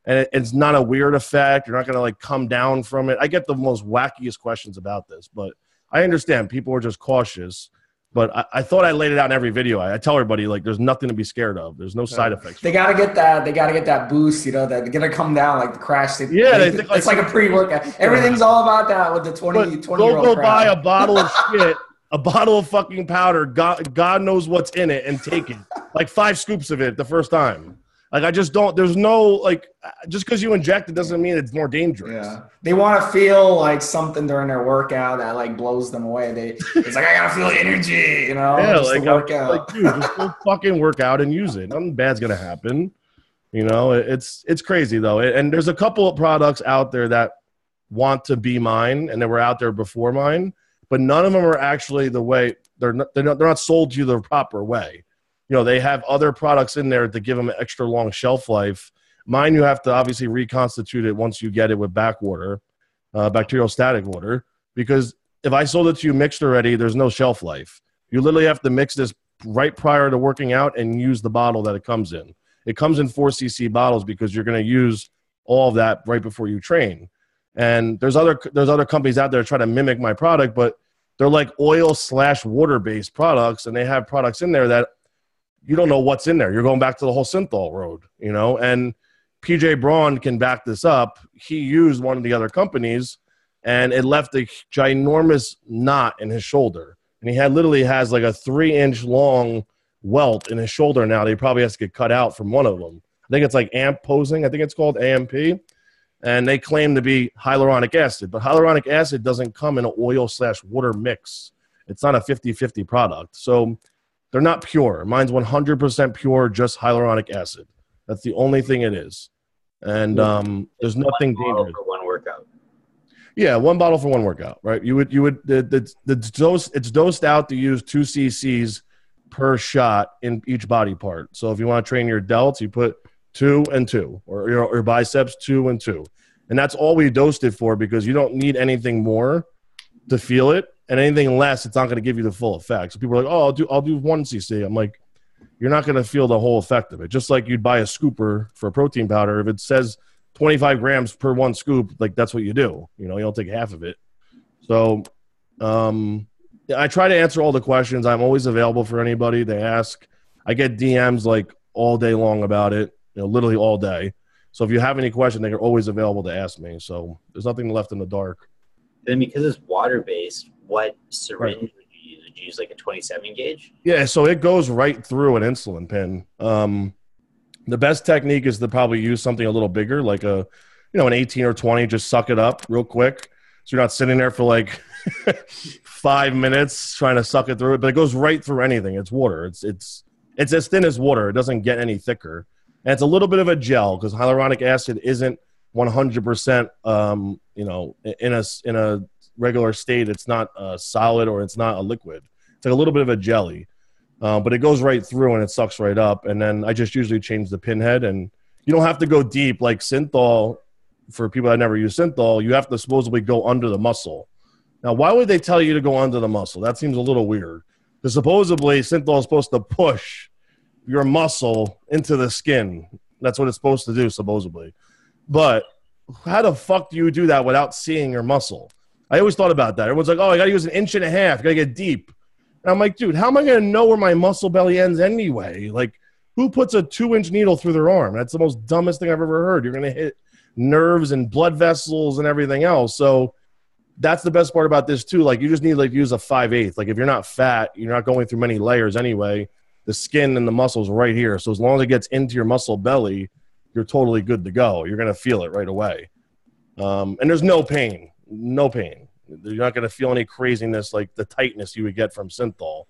And it's not a weird effect. You're not going to like come down from it. I get the most wackiest questions about this, but I understand people are just cautious. But I thought I laid it out in every video. I tell everybody, like, there's nothing to be scared of. There's no side effects. They got to get that. They got to get that boost, that they're going to come down like the crash. It's like a pre-workout. Everything's all about that with the 20-year-old go buy a bottle of shit, a bottle of fucking powder. God knows what's in it, and take it. Like 5 scoops of it the first time. Like, I just don't – there's no – like, just because you inject it doesn't mean it's more dangerous. Yeah. They want to feel like something during their workout that, like, blows them away. It's like, I got to feel energy, Yeah, like, dude, just go fucking work out and use it. Nothing bad's going to happen. It's crazy, though. And there's a couple of products out there that want to be mine, and they were out there before mine, but none of them are actually the way – they're not sold to you the proper way. They have other products in there to give them an extra long shelf life. Mine, you have to obviously reconstitute it once you get it with backwater, bacteriostatic water, because if I sold it to you mixed already, there's no shelf life. You literally have to mix this right prior to working out and use the bottle that it comes in. It comes in 4 cc bottles because you're going to use all of that right before you train. And there's other companies out there trying to mimic my product, but they're like oil/water-based products, and they have products in there that you don't know what's in there. You're going back to the whole synthol road, and PJ Braun can back this up. He used one of the other companies, and it left a ginormous knot in his shoulder. And he literally has like a 3-inch long welt in his shoulder now that he probably has to get cut out from one of them. I think it's like AMP posing. I think it's called AMP. And they claim to be hyaluronic acid. But hyaluronic acid doesn't come in an oil/water mix. It's not a 50-50 product. So They're not pure. Mine's 100% pure, just hyaluronic acid. That's the only thing it is. And there's nothing dangerous. For one workout. Yeah, 1 bottle for 1 workout, right? It's dosed out to use 2 cc's per shot in each body part. So if you want to train your delts, you put 2 and 2, or your biceps 2 and 2, and that's all we dosed it for, because you don't need anything more to feel it, and anything less, it's not going to give you the full effect. So people are like, "Oh, I'll do 1 cc." I'm like, you're not going to feel the whole effect of it. Just like you'd buy a scooper for a protein powder, if it says 25 grams per 1 scoop, like that's what you do. You know, you don't take half of it. So, I try to answer all the questions. I'm always available for anybody to ask. I get DMs like all day long about it, you know, literally all day. So if you have any question, they're always available to ask me. So there's nothing left in the dark. Then because it's water-based, what syringe would you use? Would you use like a 27 gauge? Yeah, so it goes right through an insulin pen. The best technique is to probably use something a little bigger, like an 18 or 20, just suck it up real quick. So you're not sitting there for like 5 minutes trying to suck it through it, but it goes right through anything. It's water. It's as thin as water. It doesn't get any thicker. And it's a little bit of a gel, because hyaluronic acid isn't 100%, in a regular state. It's not a solid, or it's not a liquid. It's like a little bit of a jelly. But it goes right through and it sucks right up. And then I just usually change the pinhead, and you don't have to go deep like synthol. For people that never use synthol, you have to supposedly go under the muscle. Now, why would they tell you to go under the muscle? That seems a little weird. Because supposedly synthol is supposed to push your muscle into the skin. That's what it's supposed to do, supposedly. But how the fuck do you do that without seeing your muscle? I always thought about that. Everyone's like, oh, I got to use 1.5 inches. I got to get deep. And I'm like, dude, how am I going to know where my muscle belly ends anyway? Like, who puts a 2-inch needle through their arm? That's the most dumbest thing I've ever heard. You're going to hit nerves and blood vessels and everything else. So that's the best part about this too. Like, you just need to use a 5/8. Like, if you're not fat, you're not going through many layers anyway. The skin and the muscle's right here. So as long as it gets into your muscle belly, you're totally good to go. You're going to feel it right away. And there's no pain. No pain. You're not going to feel any craziness like the tightness you would get from synthol,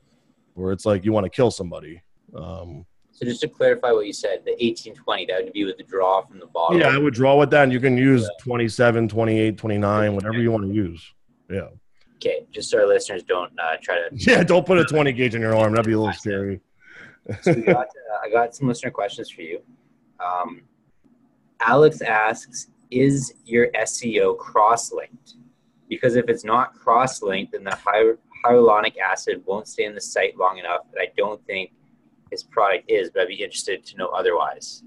where it's like you want to kill somebody. So just to clarify what you said, the 18-20, that would be with the draw from the bottle? Yeah, I would draw with that, and you can use 27, 28, 29, whatever you want to use. Yeah. Okay, just so our listeners don't try to... Yeah, don't put a 20 gauge in your arm. That'd be a little scary. So I got some listener questions for you. Alex asks, is your SEO cross-linked? Because if it's not cross-linked, then the hyaluronic acid won't stay in the site long enough, and I don't think his product is, but I'd be interested to know otherwise.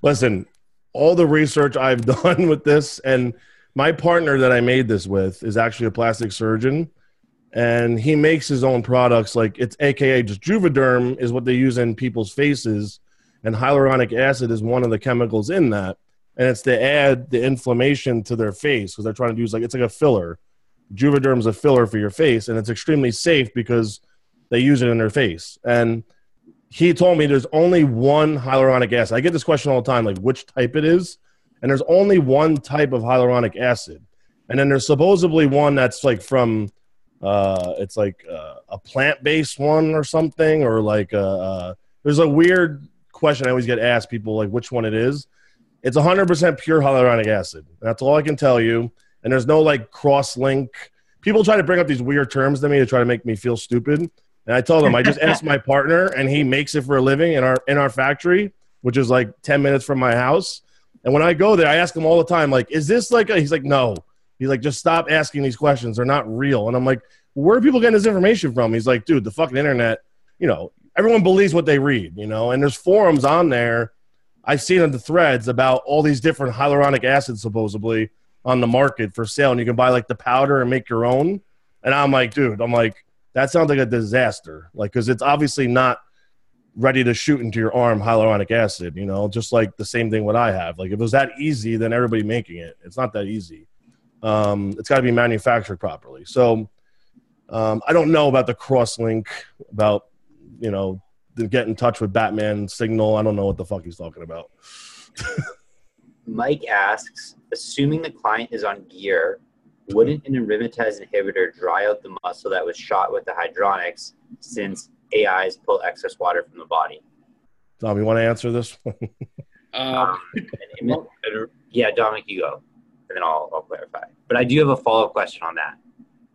Listen, all the research I've done with this, and my partner that I made this with is actually a plastic surgeon, and he makes his own products. Like, it's AKA just Juvederm is what they use in people's faces, and hyaluronic acid is one of the chemicals in that. And it's to add the inflammation to their face, because they're trying to use it's like a filler. Juvederm's a filler for your face, and it's extremely safe because they use it in their face. And he told me there's only one hyaluronic acid. I get this question all the time, like which type it is. And there's only one type of hyaluronic acid. And then there's supposedly one that's like from, it's like a plant-based one or something, or like there's a weird question I always get asked, people, like which one it is. It's 100% pure hyaluronic acid. That's all I can tell you. And there's no like cross-link. People try to bring up these weird terms to me to try to make me feel stupid. And I tell them, I just asked my partner, and he makes it for a living in our factory, which is like 10 minutes from my house. And when I go there, I ask him all the time, like, is this like he's like, no. He's like, just stop asking these questions. They're not real. And I'm like, where are people getting this information from? He's like, dude, the fucking internet, everyone believes what they read, and there's forums on there. I've seen on the threads about all these different hyaluronic acids supposedly on the market for sale, and you can buy like the powder and make your own. And I'm like, dude, that sounds like a disaster. Like, because it's obviously not ready to shoot into your arm hyaluronic acid, just like the same thing what I have. Like, if it was that easy, then everybody making it. It's not that easy. It's got to be manufactured properly. So I don't know about the cross-link, about, to get in touch with Batman Signal. I don't know what the fuck he's talking about. Mike asks, assuming the client is on gear, wouldn't an aromatase inhibitor dry out the muscle that was shot with the hydronics, since AIs pull excess water from the body. Tom, you want to answer this? Yeah, Dominic, you go, and then I'll clarify. But I do have a follow-up question on that.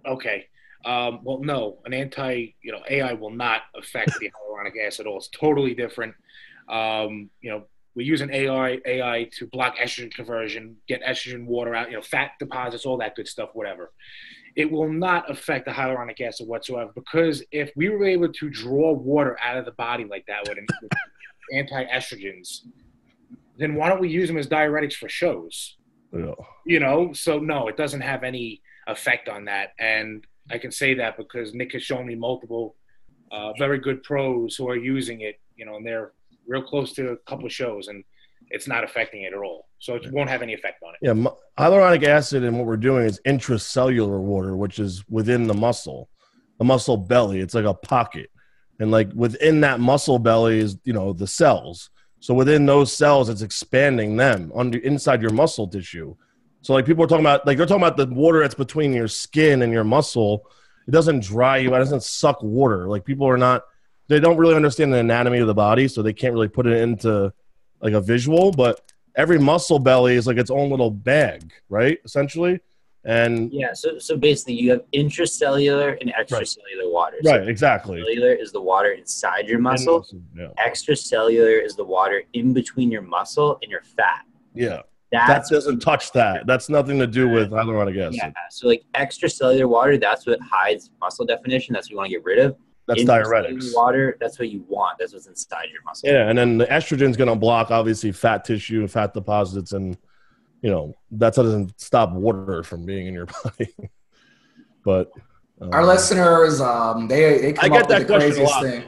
Okay. Well, no, an AI will not affect the hyaluronic acid at all. It's totally different. We use an AI to block estrogen conversion, get estrogen water out, fat deposits, all that good stuff, whatever. It will not affect the hyaluronic acid whatsoever, because if we were able to draw water out of the body like that with anti-estrogens, then why don't we use them as diuretics for shows? Yeah. So no, it doesn't have any effect on that. And I can say that because Nick has shown me multiple very good pros who are using it, and they're real close to a couple of shows, and it's not affecting it at all. So it won't have any effect on it. Yeah, hyaluronic acid, and what we're doing is intracellular water, which is within the muscle belly. It's like a pocket. And like within that muscle belly is, the cells. So within those cells, it's expanding them inside your muscle tissue. So like people are talking about, they're talking about the water that's between your skin and your muscle. It doesn't dry you. It doesn't suck water. Like they don't really understand the anatomy of the body, so they can't really put it into like a visual. But every muscle belly is like its own little bag, right? Essentially. And yeah, so basically you have intracellular and extracellular water. Right, exactly. Intracellular is the water inside your muscle. Yeah. Extracellular is the water in between your muscle and your fat. Yeah. That doesn't touch that. That's nothing to do with hyaluronic acid. Yeah, so like extracellular water, that's what hides muscle definition. That's what you want to get rid of. That's diuretics. Water, that's what you want. That's what's inside your muscle. Yeah, and then the estrogen is going to block, obviously, fat tissue and fat deposits, and that's what doesn't stop water from being in your body. But our listeners, they come up with the craziest thing.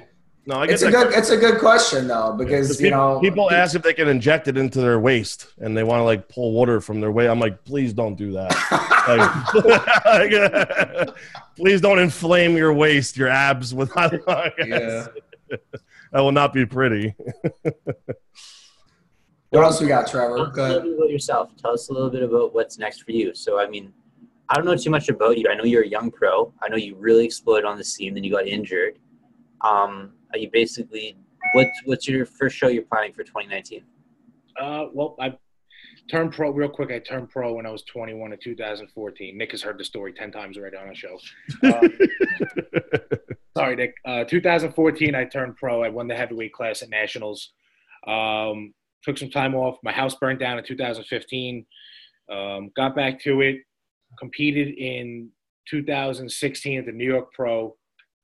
No, it's a good question though, because people ask if they can inject it into their waist and they want to like pull water from their waist. I'm like, please don't do that. Please don't inflame your waist, your abs with that will not be pretty. What else we got, Trevor? Tell us a little bit about yourself. Tell us a little bit about what's next for you. So, I don't know too much about you. I know you're a young pro. I know you really exploded on the scene, then you got injured. Are you basically, what's your first show you're planning for 2019? Well, I turned pro real quick. I turned pro when I was 21 in 2014. Nick has heard the story 10 times already on our show. Sorry, Nick. 2014, I turned pro. I won the heavyweight class at Nationals. Took some time off. My house burned down in 2015. Got back to it. Competed in 2016 at the New York Pro.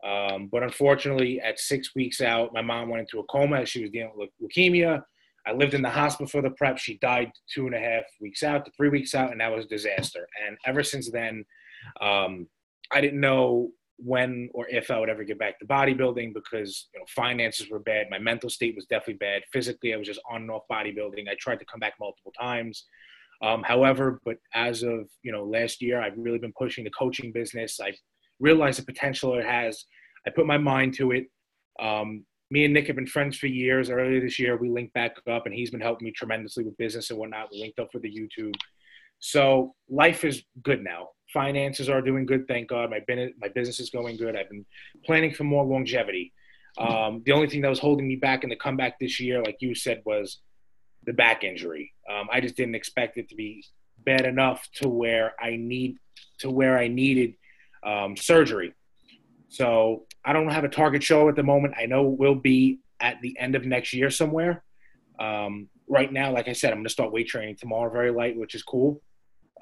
But unfortunately, at 6 weeks out, my mom went into a coma. She was dealing with leukemia. I lived in the hospital for the prep. She died 2.5 weeks out to 3 weeks out, and that was a disaster. And ever since then, I didn't know when or if I would ever get back to bodybuilding because finances were bad. My mental state was definitely bad. Physically, I was just on and off bodybuilding. I tried to come back multiple times. However, but as of last year, I've really been pushing the coaching business. I realized the potential it has. I put my mind to it. Me and Nick have been friends for years. Earlier this year, we linked back up, and he's been helping me tremendously with business and whatnot. We linked up for the YouTube. So life is good now. Finances are doing good, thank God. My business is going good. I've been planning for more longevity. The only thing that was holding me back in the comeback this year, like you said, was the back injury. I just didn't expect it to be bad enough to where I needed surgery. So I don't have a target show at the moment. I know it will be at the end of next year somewhere. Right now, like I said, I'm going to start weight training tomorrow, very light, which is cool.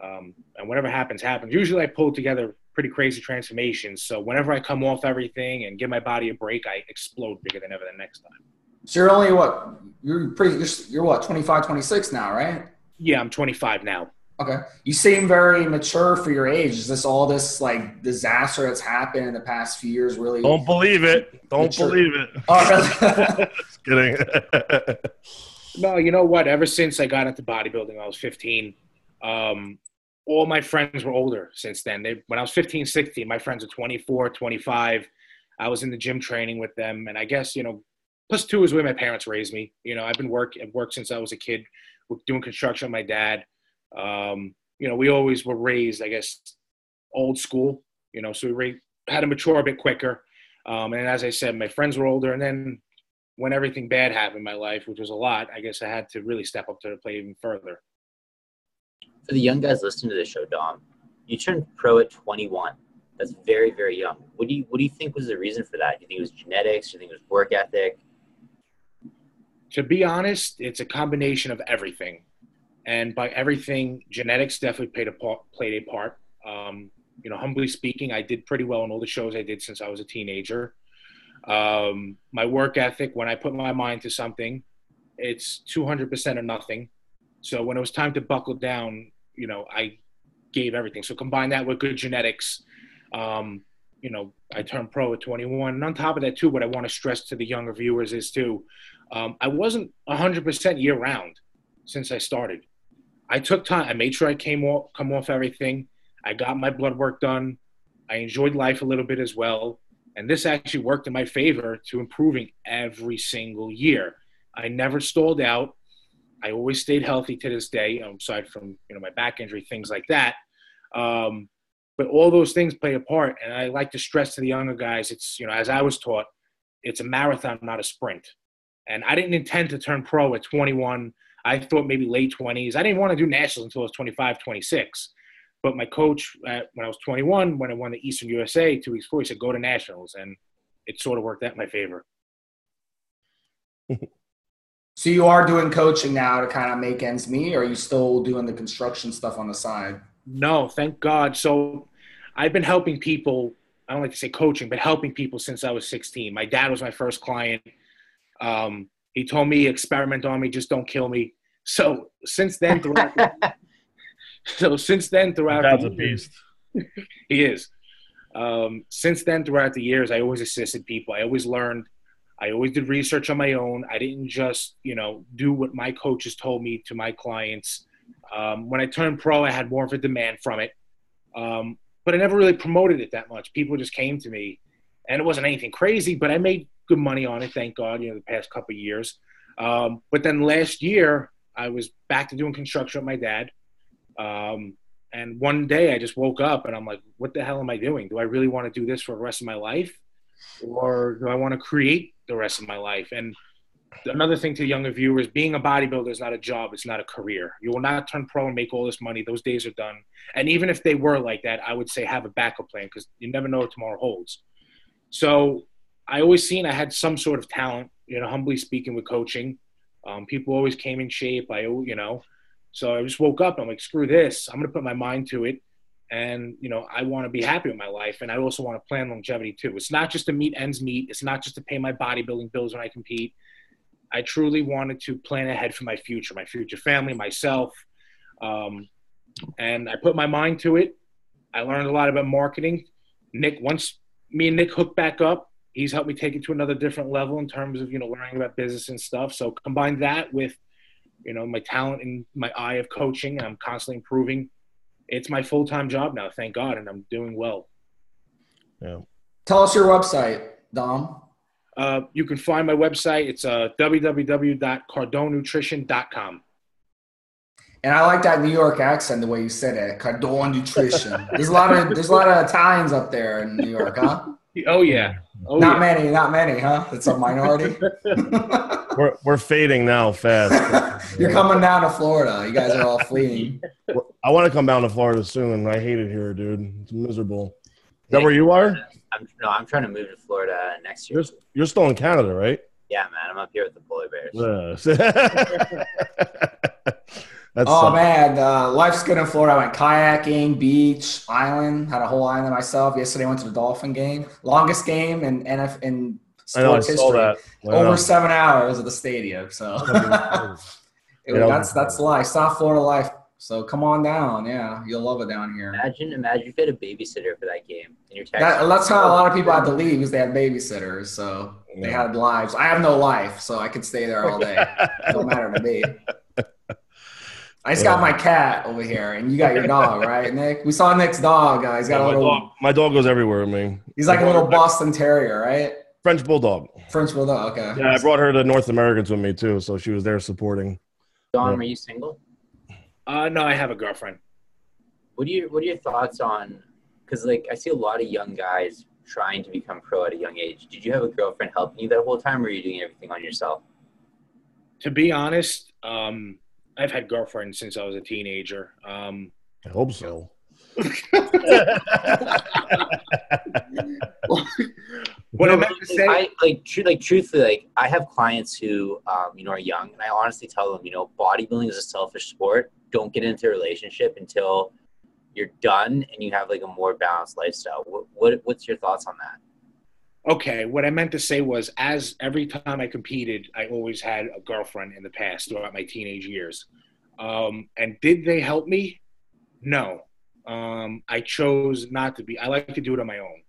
And whatever happens, happens. Usually I pull together pretty crazy transformations. So whenever I come off everything and give my body a break, I explode bigger than ever the next time. So you're only what? You're what, 25, 26 now, right? Yeah, I'm 25 now. Okay. You seem very mature for your age. Is this all this like disaster that's happened in the past few years really? Don't believe it. Don't believe it. Oh, really? Just kidding. No, you know what? Ever since I got into bodybuilding when I was 15, all my friends were older since then. When I was 15, 16, my friends are 24, 25. I was in the gym training with them. And I guess, plus two is the way my parents raised me. I've worked since I was a kid, doing construction with my dad. We always were raised, I guess, old school, so we had to mature a bit quicker. And as I said, my friends were older. And then when everything bad happened in my life, which was a lot, I guess I had to really step up to the plate even further. For the young guys listening to this show, Dom, you turned pro at 21. That's very, very young. What do you think was the reason for that? Do you think it was genetics? Do you think it was work ethic? To be honest, it's a combination of everything. And by everything, genetics definitely played a part. Humbly speaking, I did pretty well in all the shows I did since I was a teenager. My work ethic, when I put my mind to something, it's 200% or nothing. So when it was time to buckle down, I gave everything. So combine that with good genetics. I turned pro at 21. And on top of that, too, what I want to stress to the younger viewers is, too, I wasn't 100% year-round since I started. I took time. I made sure I come off everything. I got my blood work done. I enjoyed life a little bit as well. And this actually worked in my favor to improving every single year. I never stalled out. I always stayed healthy to this day, aside from, my back injury, things like that. But all those things play a part. And I like to stress to the younger guys, it's, as I was taught, it's a marathon, not a sprint. And I didn't intend to turn pro at 21. I thought maybe late 20s. I didn't want to do nationals until I was 25, 26. But my coach, when I was 21, when I won the Eastern USA 2 weeks before, he said, go to nationals. And it sort of worked out in my favor. So you are doing coaching now to kind of make ends meet, or are you still doing the construction stuff on the side? No, thank God. So I've been helping people. I don't like to say coaching, but helping people since I was 16. My dad was my first client. He told me, experiment on me, just don't kill me. So since then, throughout Dad's a beast. He is. Since then, throughout the years, I always assisted people. I always learned. I always did research on my own. I didn't just, do what my coaches told me to my clients. When I turned pro, I had more of a demand from it. But I never really promoted it that much. People just came to me, and it wasn't anything crazy, but I made good money on it, thank God, the past couple of years. But then last year, I was back to doing construction with my dad. And one day I just woke up and I'm like, what the hell am I doing? Do I really want to do this for the rest of my life? Or do I want to create the rest of my life? And another thing to the younger viewers, being a bodybuilder is not a job. It's not a career. You will not turn pro and make all this money. Those days are done. And even if they were like that, I would say have a backup plan because you never know what tomorrow holds. So I always seen I had some sort of talent, humbly speaking, with coaching. People always came in shape. So I just woke up. I'm like, screw this. I'm going to put my mind to it. And, I want to be happy with my life. And I also want to plan longevity too. It's not just to meet ends meet. It's not just to pay my bodybuilding bills when I compete. I truly wanted to plan ahead for my future family, myself. And I put my mind to it. I learned a lot about marketing. Once me and Nick hooked back up, he's helped me take it to another different level in terms of, learning about business and stuff. So combine that with, my talent and my eye of coaching, and I'm constantly improving. It's my full-time job now, thank God, and I'm doing well. Yeah. Tell us your website, Dom. You can find my website. It's www.cardonenutrition.com. And I like that New York accent, the way you said it, Cardone Nutrition. There's a lot of Italians up there in New York, huh? Oh yeah. Not many, huh? It's a minority. We're fading now fast. You're coming down to Florida. You guys are all fleeing. I want to come down to Florida soon. I hate it here, dude. It's miserable. Is that where you are? I'm trying to move to Florida next year. You're still in Canada, right? Yeah, man. I'm up here with the polar bears. Man, life's good in Florida. I went kayaking, beach, island. Had a whole island myself. Yesterday I went to the Dolphin game. Longest game in sports history. Over 7 hours at the stadium. So that's life. South Florida life. So come on down. Yeah, you'll love it down here. Imagine if you had a babysitter for that game. And that's how a lot of people had to leave because they had babysitters. So they had lives. I have no life, so I could stay there all day. It don't matter to me. I just got my cat over here, and you got your dog, right, Nick? We saw Nick's dog. He's got a little. My dog goes everywhere with me. He's like a little Boston Terrier, right? French bulldog. French bulldog. Okay. Yeah, I brought her to North Americans with me too, so she was there supporting. Dom, are you single? No, I have a girlfriend. What are your thoughts on? Because I see a lot of young guys trying to become pro at a young age, did you have a girlfriend helping you that whole time, or were you doing everything on yourself? To be honest, I've had girlfriends since I was a teenager. I hope so. What I meant to say, truthfully, I have clients who, are young, and I honestly tell them, bodybuilding is a selfish sport. Don't get into a relationship until you're done and you have like a more balanced lifestyle. What's your thoughts on that? okay, what I meant to say was, as every time I competed, I always had a girlfriend in the past throughout my teenage years. And did they help me? No. I chose not to be. I like to do it on my own.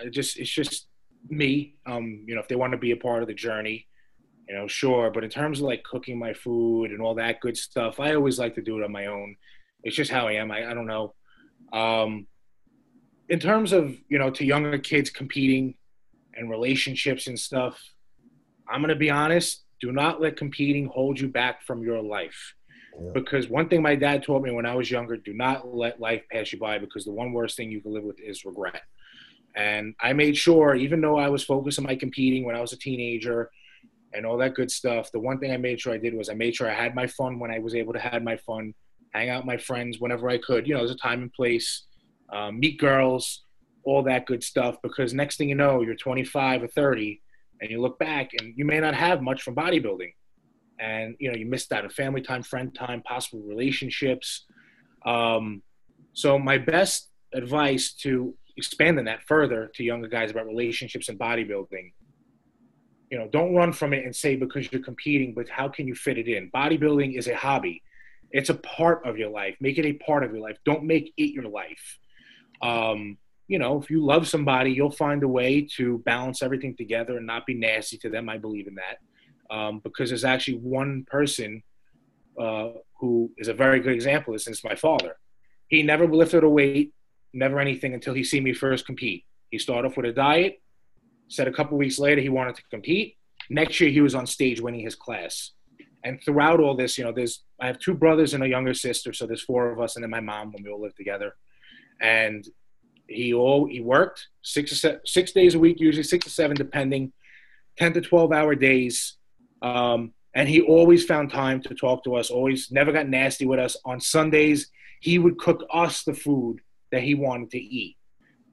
It's just me. If they want to be a part of the journey, sure. But in terms of like cooking my food and all that good stuff, I always like to do it on my own. It's just how I am. I don't know. In terms of, to younger kids competing and relationships and stuff, I'm going to be honest, do not let competing hold you back from your life. Yeah. Because one thing my dad taught me when I was younger, do not let life pass you by, because the one worst thing you can live with is regret. And I made sure, even though I was focused on my competing when I was a teenager and all that good stuff, the one thing I made sure I did was I made sure I had my fun when I was able to have my fun, hang out with my friends whenever I could. There's a time and place. Meet girls, all that good stuff, because next thing you know, you're 25 or 30 and you look back and you may not have much from bodybuilding. And, you missed out on family time, friend time, possible relationships. So my best advice to expand on that further to younger guys about relationships and bodybuilding, don't run from it and say because you're competing, but how can you fit it in? Bodybuilding is a hobby. It's a part of your life. Make it a part of your life. Don't make it your life. If you love somebody, you'll find a way to balance everything together and not be nasty to them. I believe in that. Because there's actually one person who is a very good example of this, and it's my father. He never lifted a weight, never anything until he seen me first compete. He started off with a diet, said a couple weeks later he wanted to compete. Next year he was on stage winning his class. And throughout all this, I have two brothers and a younger sister, so there's four of us, and then my mom when we all lived together. And he worked 6 days a week, usually 6 to 7, depending, 10 to 12-hour days. And he always found time to talk to us, always never got nasty with us. On Sundays, he would cook us the food that he wanted to eat.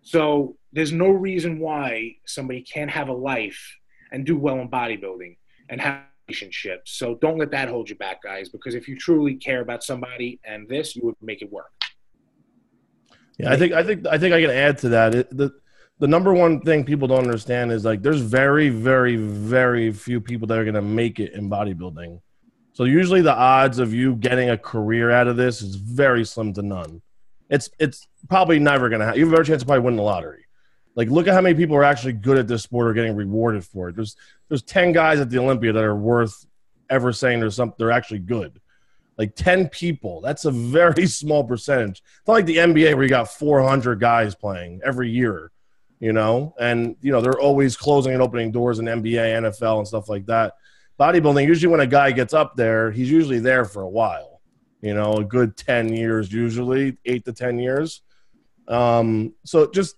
So there's no reason why somebody can't have a life and do well in bodybuilding and have relationships. So don't let that hold you back, guys, because if you truly care about somebody and this, you would make it work. Yeah, I think I can add to that. The number one thing people don't understand is like there's very, very, very few people that are going to make it in bodybuilding. So usually the odds of you getting a career out of this is very slim to none. It's probably never going to happen. You have a better chance of probably winning the lottery. Like, look at how many people are actually good at this sport or getting rewarded for it. There's 10 guys at the Olympia that are worth ever saying they're actually good. Like 10 people. That's a very small percentage. It's not like the NBA where you got 400 guys playing every year, and, they're always closing and opening doors in NBA, NFL, and stuff like that. Bodybuilding, usually when a guy gets up there, he's usually there for a while, a good 10 years, usually 8 to 10 years. So just,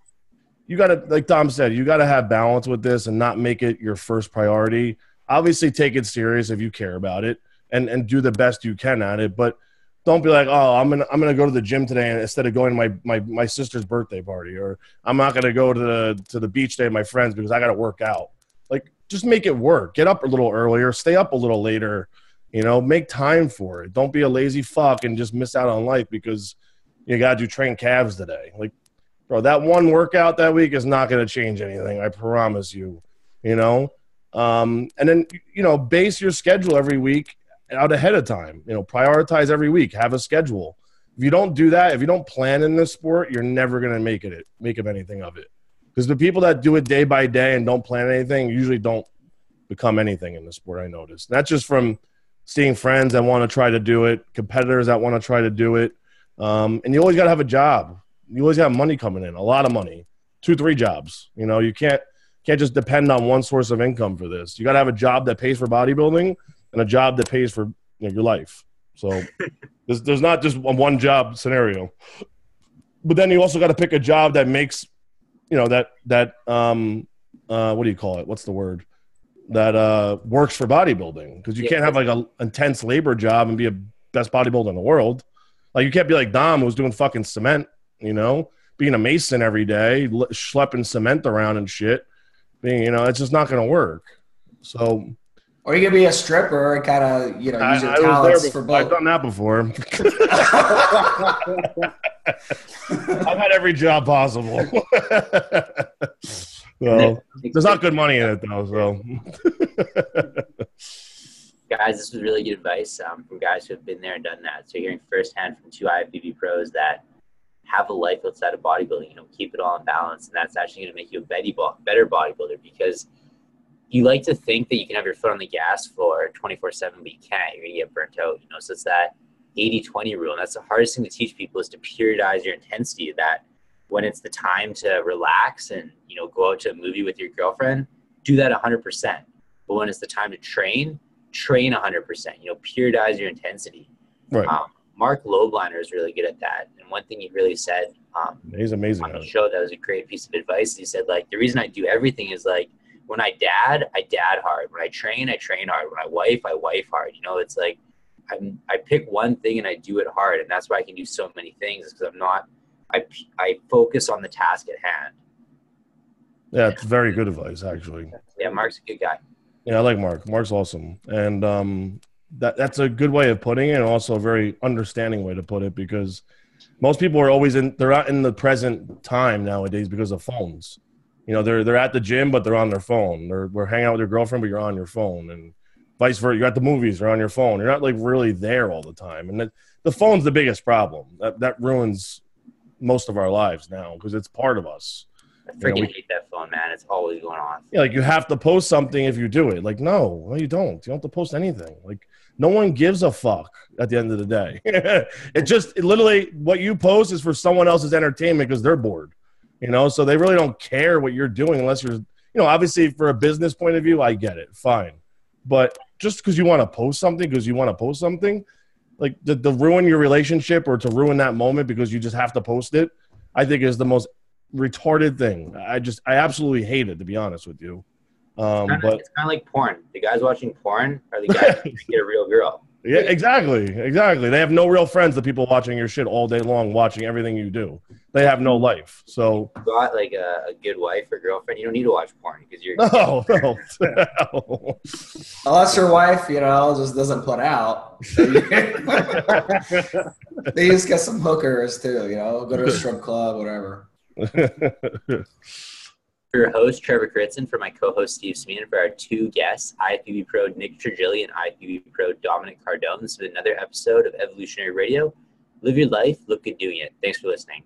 you got to, like Dom said, you got to have balance with this and not make it your first priority. Obviously take it serious if you care about it and do the best you can at it. But don't be like, oh, I'm gonna go to the gym today instead of going to my sister's birthday party, or I'm not gonna go to the beach day with my friends because I got to work out. Like, just make it work. Get up a little earlier, stay up a little later, make time for it. Don't be a lazy fuck and just miss out on life because you got to train calves today. Like, bro, that one workout that week is not going to change anything. I promise you, and then, base your schedule every week out ahead of time, prioritize every week, have a schedule. If you don't do that, if you don't plan in this sport, you're never going to make of anything of it. Because the people that do it day by day and don't plan anything usually don't become anything in the sport, I noticed. That's just from seeing friends that want to try to do it, competitors that want to try to do it. And you always got to have a job. You always have money coming in, a lot of money, 2-3 jobs. You can't just depend on one source of income for this. You got to have a job that pays for bodybuilding and a job that pays for your life. So there's not just one job scenario. But then you also got to pick a job that makes you know, that what do you call it? What's the word? That works for bodybuilding, because you can't have like a intense labor job and be a best bodybuilder in the world. Like you can't be like Dom, who's doing fucking cement, you know, being a mason every day, schlepping cement around and shit. Being, you know, it's just not going to work. So, or you could be a stripper and kind of, you know, use your talents for both. I've done that before. I've had every job possible. So there's not good money in it though. So, guys, this was really good advice from guys who have been there and done that. So, you're hearing firsthand from two IFBB pros that have a life outside of bodybuilding. You know, keep it all in balance, and that's actually going to make you a better bodybuilder, because you like to think that you can have your foot on the gas floor 24/7, but you can't. You're going to get burnt out. You know, so it's that 80-20 rule, and that's the hardest thing to teach people, is to periodize your intensity. That when it's the time to relax and, you know, go out to a movie with your girlfriend, do that 100%. But when it's the time to train 100%. You know, periodize your intensity. Right. Mark Lobliner is really good at that. And one thing he really said he's amazing on the show that was a great piece of advice. He said, like, the reason I do everything is, like, when I dad hard. When I train hard. When I wife hard. You know, it's like I pick one thing and I do it hard. And that's why I can do so many things, because I focus on the task at hand. Yeah, it's very good advice, actually. Yeah, Mark's a good guy. Yeah, I like Mark. Mark's awesome. And that's a good way of putting it, and also a very understanding way to put it, because most people are always they're not in the present time nowadays because of phones. You know, they're at the gym, but they're on their phone. We're hanging out with your girlfriend, but you're on your phone, and vice versa. You're at the movies, you're on your phone. You're not like really there all the time. And the phone's the biggest problem. That ruins most of our lives now, because it's part of us. I freaking hate that phone, man. It's always going off. Yeah, like you have to post something if you do it. Like, no, you don't. You don't have to post anything. Like, no one gives a fuck at the end of the day. It literally, what you post is for someone else's entertainment because they're bored. You know, so they really don't care what you're doing unless you're, you know, obviously for a business point of view, I get it. Fine. But just because you want to post something, like to ruin your relationship or to ruin that moment because you just have to post it, I think is the most retarded thing. I absolutely hate it, to be honest with you. But it's kind of like porn. The guys watching porn are the guys who get a real girl. Yeah, exactly. They have no real friends, the people watching your shit all day long, watching everything you do. They have no life. So if you got like a good wife or girlfriend, you don't need to watch porn because you're no. Unless your wife, you know, just doesn't put out. They just get some hookers too, you know, go to a strip club, whatever. For your host, Trevor Kouritzin, for my co-host, Steve Smeen, and for our two guests, IFBB Pro Nick Trigili and IFBB Pro Dominick Cardone. This has been another episode of Evolutionary Radio. Live your life, look good doing it. Thanks for listening.